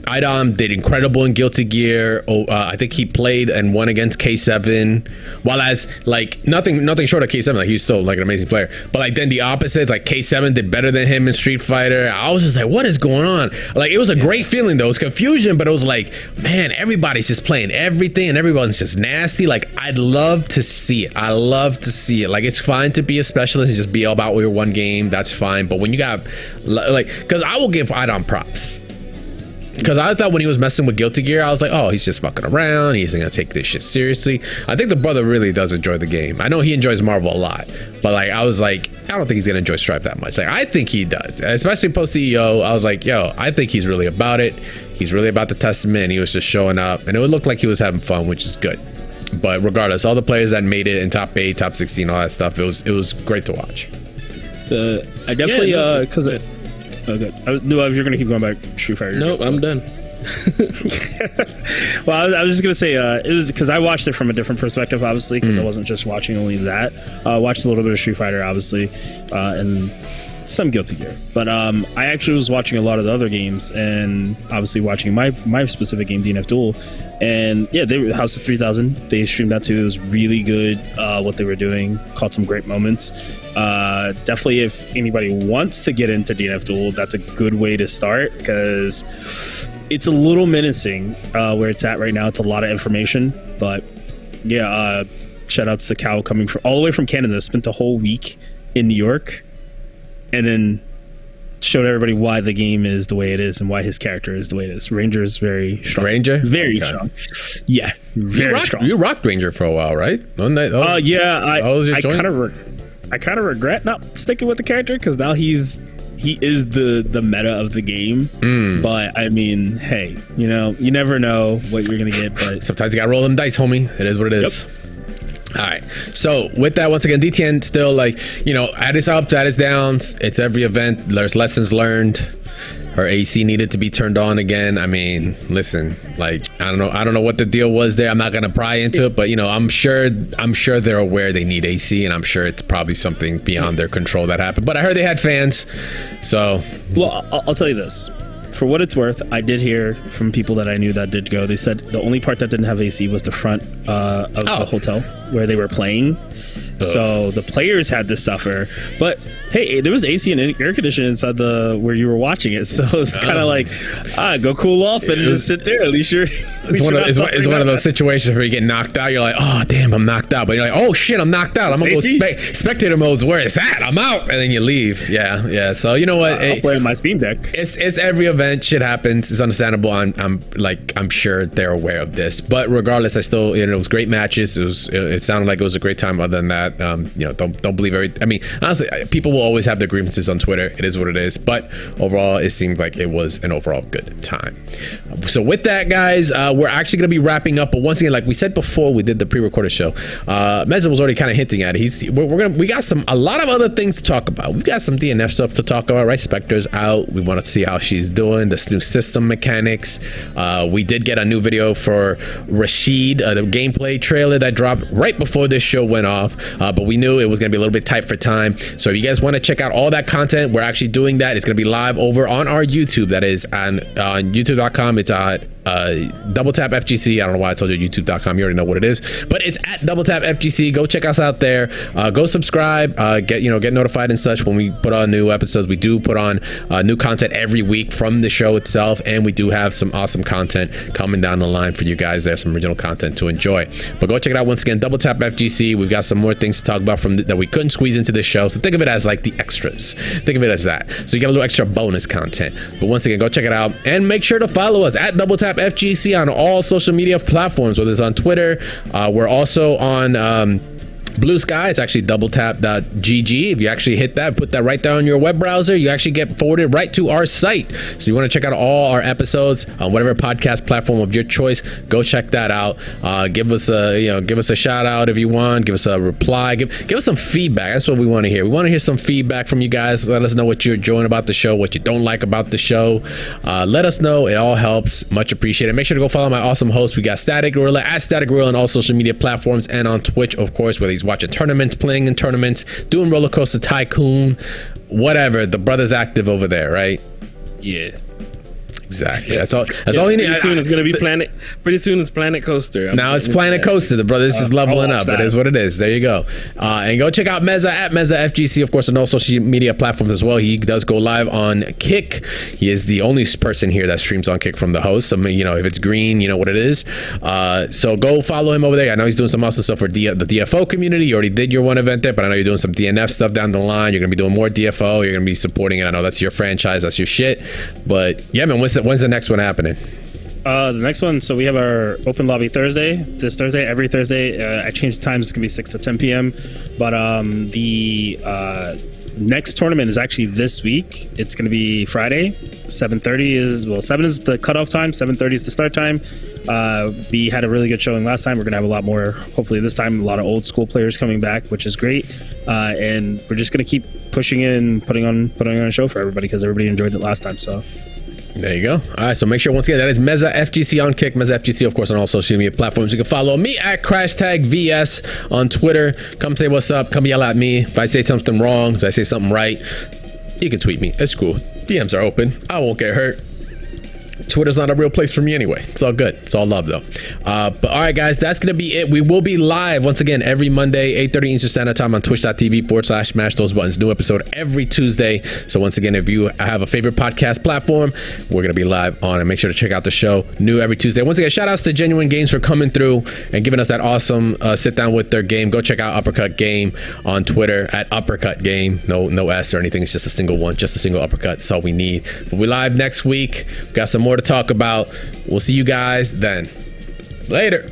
Idom did incredible in Guilty Gear. I think he played and won against K7, while as like nothing short of K7, like he's still like an amazing player. But like then the opposite, like K7 did better than him in Street Fighter. I was just like, what is going on? Like it was a great feeling though. It was confusion, but it was like, man, everybody's just playing everything and everyone's just nasty. Like I'd love to see it. I love to see it. Like it's fine to be a specialist and just be all about your one game. That's fine. But when you got like, because I will give Idom props. Because I thought when he was messing with Guilty Gear, I was like, oh, he's just fucking around. He's going to take this shit seriously. I think the brother really does enjoy the game. I know he enjoys Marvel a lot. But like, I was like, I don't think he's going to enjoy Stripe that much. Like, I think he does. Especially post-CEO, I was like, yo, I think he's really about it. He's really about the Testament. And he was just showing up. And it would look like he was having fun, which is good. But regardless, all the players that made it in top 8, top 16, all that stuff, it was great to watch. I definitely, because... Oh, good. No, if you're going to keep going back Street Fighter. Nope, I'm done. Well, I was just going to say, it was because I watched it from a different perspective, obviously, because I wasn't just watching only that. I watched a little bit of Street Fighter, obviously, and some Guilty Gear. But I actually was watching a lot of the other games, and obviously watching my specific game, DNF Duel. And yeah, they were House of 3000. They streamed that too. It was really good what they were doing. Caught some great moments. Definitely, if anybody wants to get into DNF Duel, that's a good way to start because it's a little menacing where it's at right now. It's a lot of information, but yeah, shout outs to Cal coming all the way from Canada. Spent a whole week in New York, and then showed everybody why the game is the way it is and why his character is the way it is. Ranger is very strong. Ranger? Very Okay. strong. Yeah, very strong. You rocked Ranger for a while, right? Yeah, I joint? kind of regret not sticking with the character because now he is the meta of the game. But I mean, hey, you know, you never know what you're gonna get. But sometimes you gotta roll them dice, homie. It is what it is. All right. So with that, once again, DTN still like, you know, at its ups, at its downs. It's every event. There's lessons learned. Her AC needed to be turned on again. I mean, listen, like I don't know what the deal was there. I'm not gonna pry into it, but you know, I'm sure they're aware they need AC, and I'm sure it's probably something beyond their control that happened. But I heard they had fans, so. Well, I'll tell you this. For what it's worth, I did hear from people that I knew that did go. They said the only part that didn't have AC was the front of the hotel where they were playing. So the players had to suffer. But hey, there was AC and air conditioning inside where you were watching it. So it's kind of like, go cool off and just sit there. At least you're. It's one of those situations where you get knocked out. You're like, oh damn, I'm knocked out. But you're like, oh shit, I'm knocked out. I'm gonna go spectator mode's where it's at. I'm out, and then you leave. Yeah. So you know what? I'll play on my Steam Deck. It's every event. Shit happens. It's understandable. I'm sure they're aware of this. But regardless, I still, you know, it was great matches. It sounded like it was a great time. Other than that, you know, don't believe I mean, honestly, people will always have their grievances on Twitter. It is what it is. But overall, it seemed like it was an overall good time. So with that, guys, we're actually going to be wrapping up. But once again, like we said before, we did the pre-recorded show. Meza was already kind of hinting at it. We got a lot of other things to talk about. We've got some DNF stuff to talk about, right? Spectre's out. We want to see how she's doing. This new system mechanics. We did get a new video for Rashid, the gameplay trailer that dropped right before this show went off. But we knew it was going to be a little bit tight for time. So if you guys want to check out all that content, we're actually doing that. It's going to be live over on our YouTube. That is on youtube.com. It's Double Tap FGC. I don't know why I told you youtube.com. You already know what it is, but it's at Double Tap FGC. Go check us out there. Go subscribe. Get notified and such when we put on new episodes. We do put on new content every week from the show itself, and we do have some awesome content coming down the line for you guys. There's some original content to enjoy. But go check it out once again. Double Tap FGC. We've got some more things to talk about that we couldn't squeeze into this show. So think of it as like the extras. Think of it as that. So you got a little extra bonus content. But once again, go check it out and make sure to follow us at Double Tap FGC on all social media platforms, whether it's on Twitter. We're also on Blue Sky. It's actually doubletap.gg. If you actually hit that, put that right there on your web browser, you actually get forwarded right to our site. So you want to check out all our episodes on whatever podcast platform of your choice, go check that out. Give us a shout out if you want. Give us a reply. Give us some feedback. That's what we want to hear. We want to hear some feedback from you guys. Let us know what you're enjoying about the show, what you don't like about the show. Let us know. It all helps. Much appreciated. Make sure to go follow my awesome host. We got Static Gorilla at Static Gorilla on all social media platforms and on Twitch, of course, where he's watching tournaments, playing in tournaments, doing Roller Coaster Tycoon, whatever. The brother's active over there, right? Yeah. Exactly. That's all you need. Pretty soon it's going to be Planet. Pretty soon it's Planet Coaster. Now it's Planet Coaster. The brother is leveling up. It is what it is. There you go. And go check out Meza at Meza FGC, of course, on all social media platforms as well. He does go live on Kick. He is the only person here that streams on Kick from the host. So, you know, if it's green, you know what it is. So go follow him over there. I know he's doing some awesome stuff for the DFO community. You already did your one event there, but I know you're doing some DNF stuff down the line. You're going to be doing more DFO. You're going to be supporting it. I know that's your franchise. That's your shit. But yeah, man, when's the next one happening? The next one, so we have our open lobby Thursday. This Thursday, every Thursday. I changed the times. It's going to be 6 to 10 p.m. But the next tournament is actually this week. It's going to be Friday. 7:30 7 is the cutoff time. 7:30 is the start time. We had a really good showing last time. We're going to have a lot more, hopefully this time, a lot of old school players coming back, which is great. And we're just going to keep pushing in, putting on a show for everybody because everybody enjoyed it last time. So there you go. All right, so make sure once again that is Meza FGC on Kick, Meza FGC, of course, on all social media platforms. You can follow me at #VS on Twitter. Come say what's up. Come yell at me if I say something wrong, if I say something right. You can tweet me. It's cool. DMs are open. I won't get hurt. Twitter's not a real place for me anyway. It's all good. It's all love though. But all right, guys, that's gonna be it. We will be live once again every Monday, 8:30 Eastern Standard Time on twitch.tv/smash those buttons. New episode every Tuesday. So once again, if you have a favorite podcast platform, we're gonna be live on it. Make sure to check out the show new every Tuesday. Once again, shout outs to Genun Games for coming through and giving us that awesome sit down with their game. Go check out Uppercut Game on Twitter at Uppercut Game. No S or anything. It's just a single one, just a single uppercut. That's all we need. We'll be live next week. We got some more to talk about. We'll see you guys then. Later.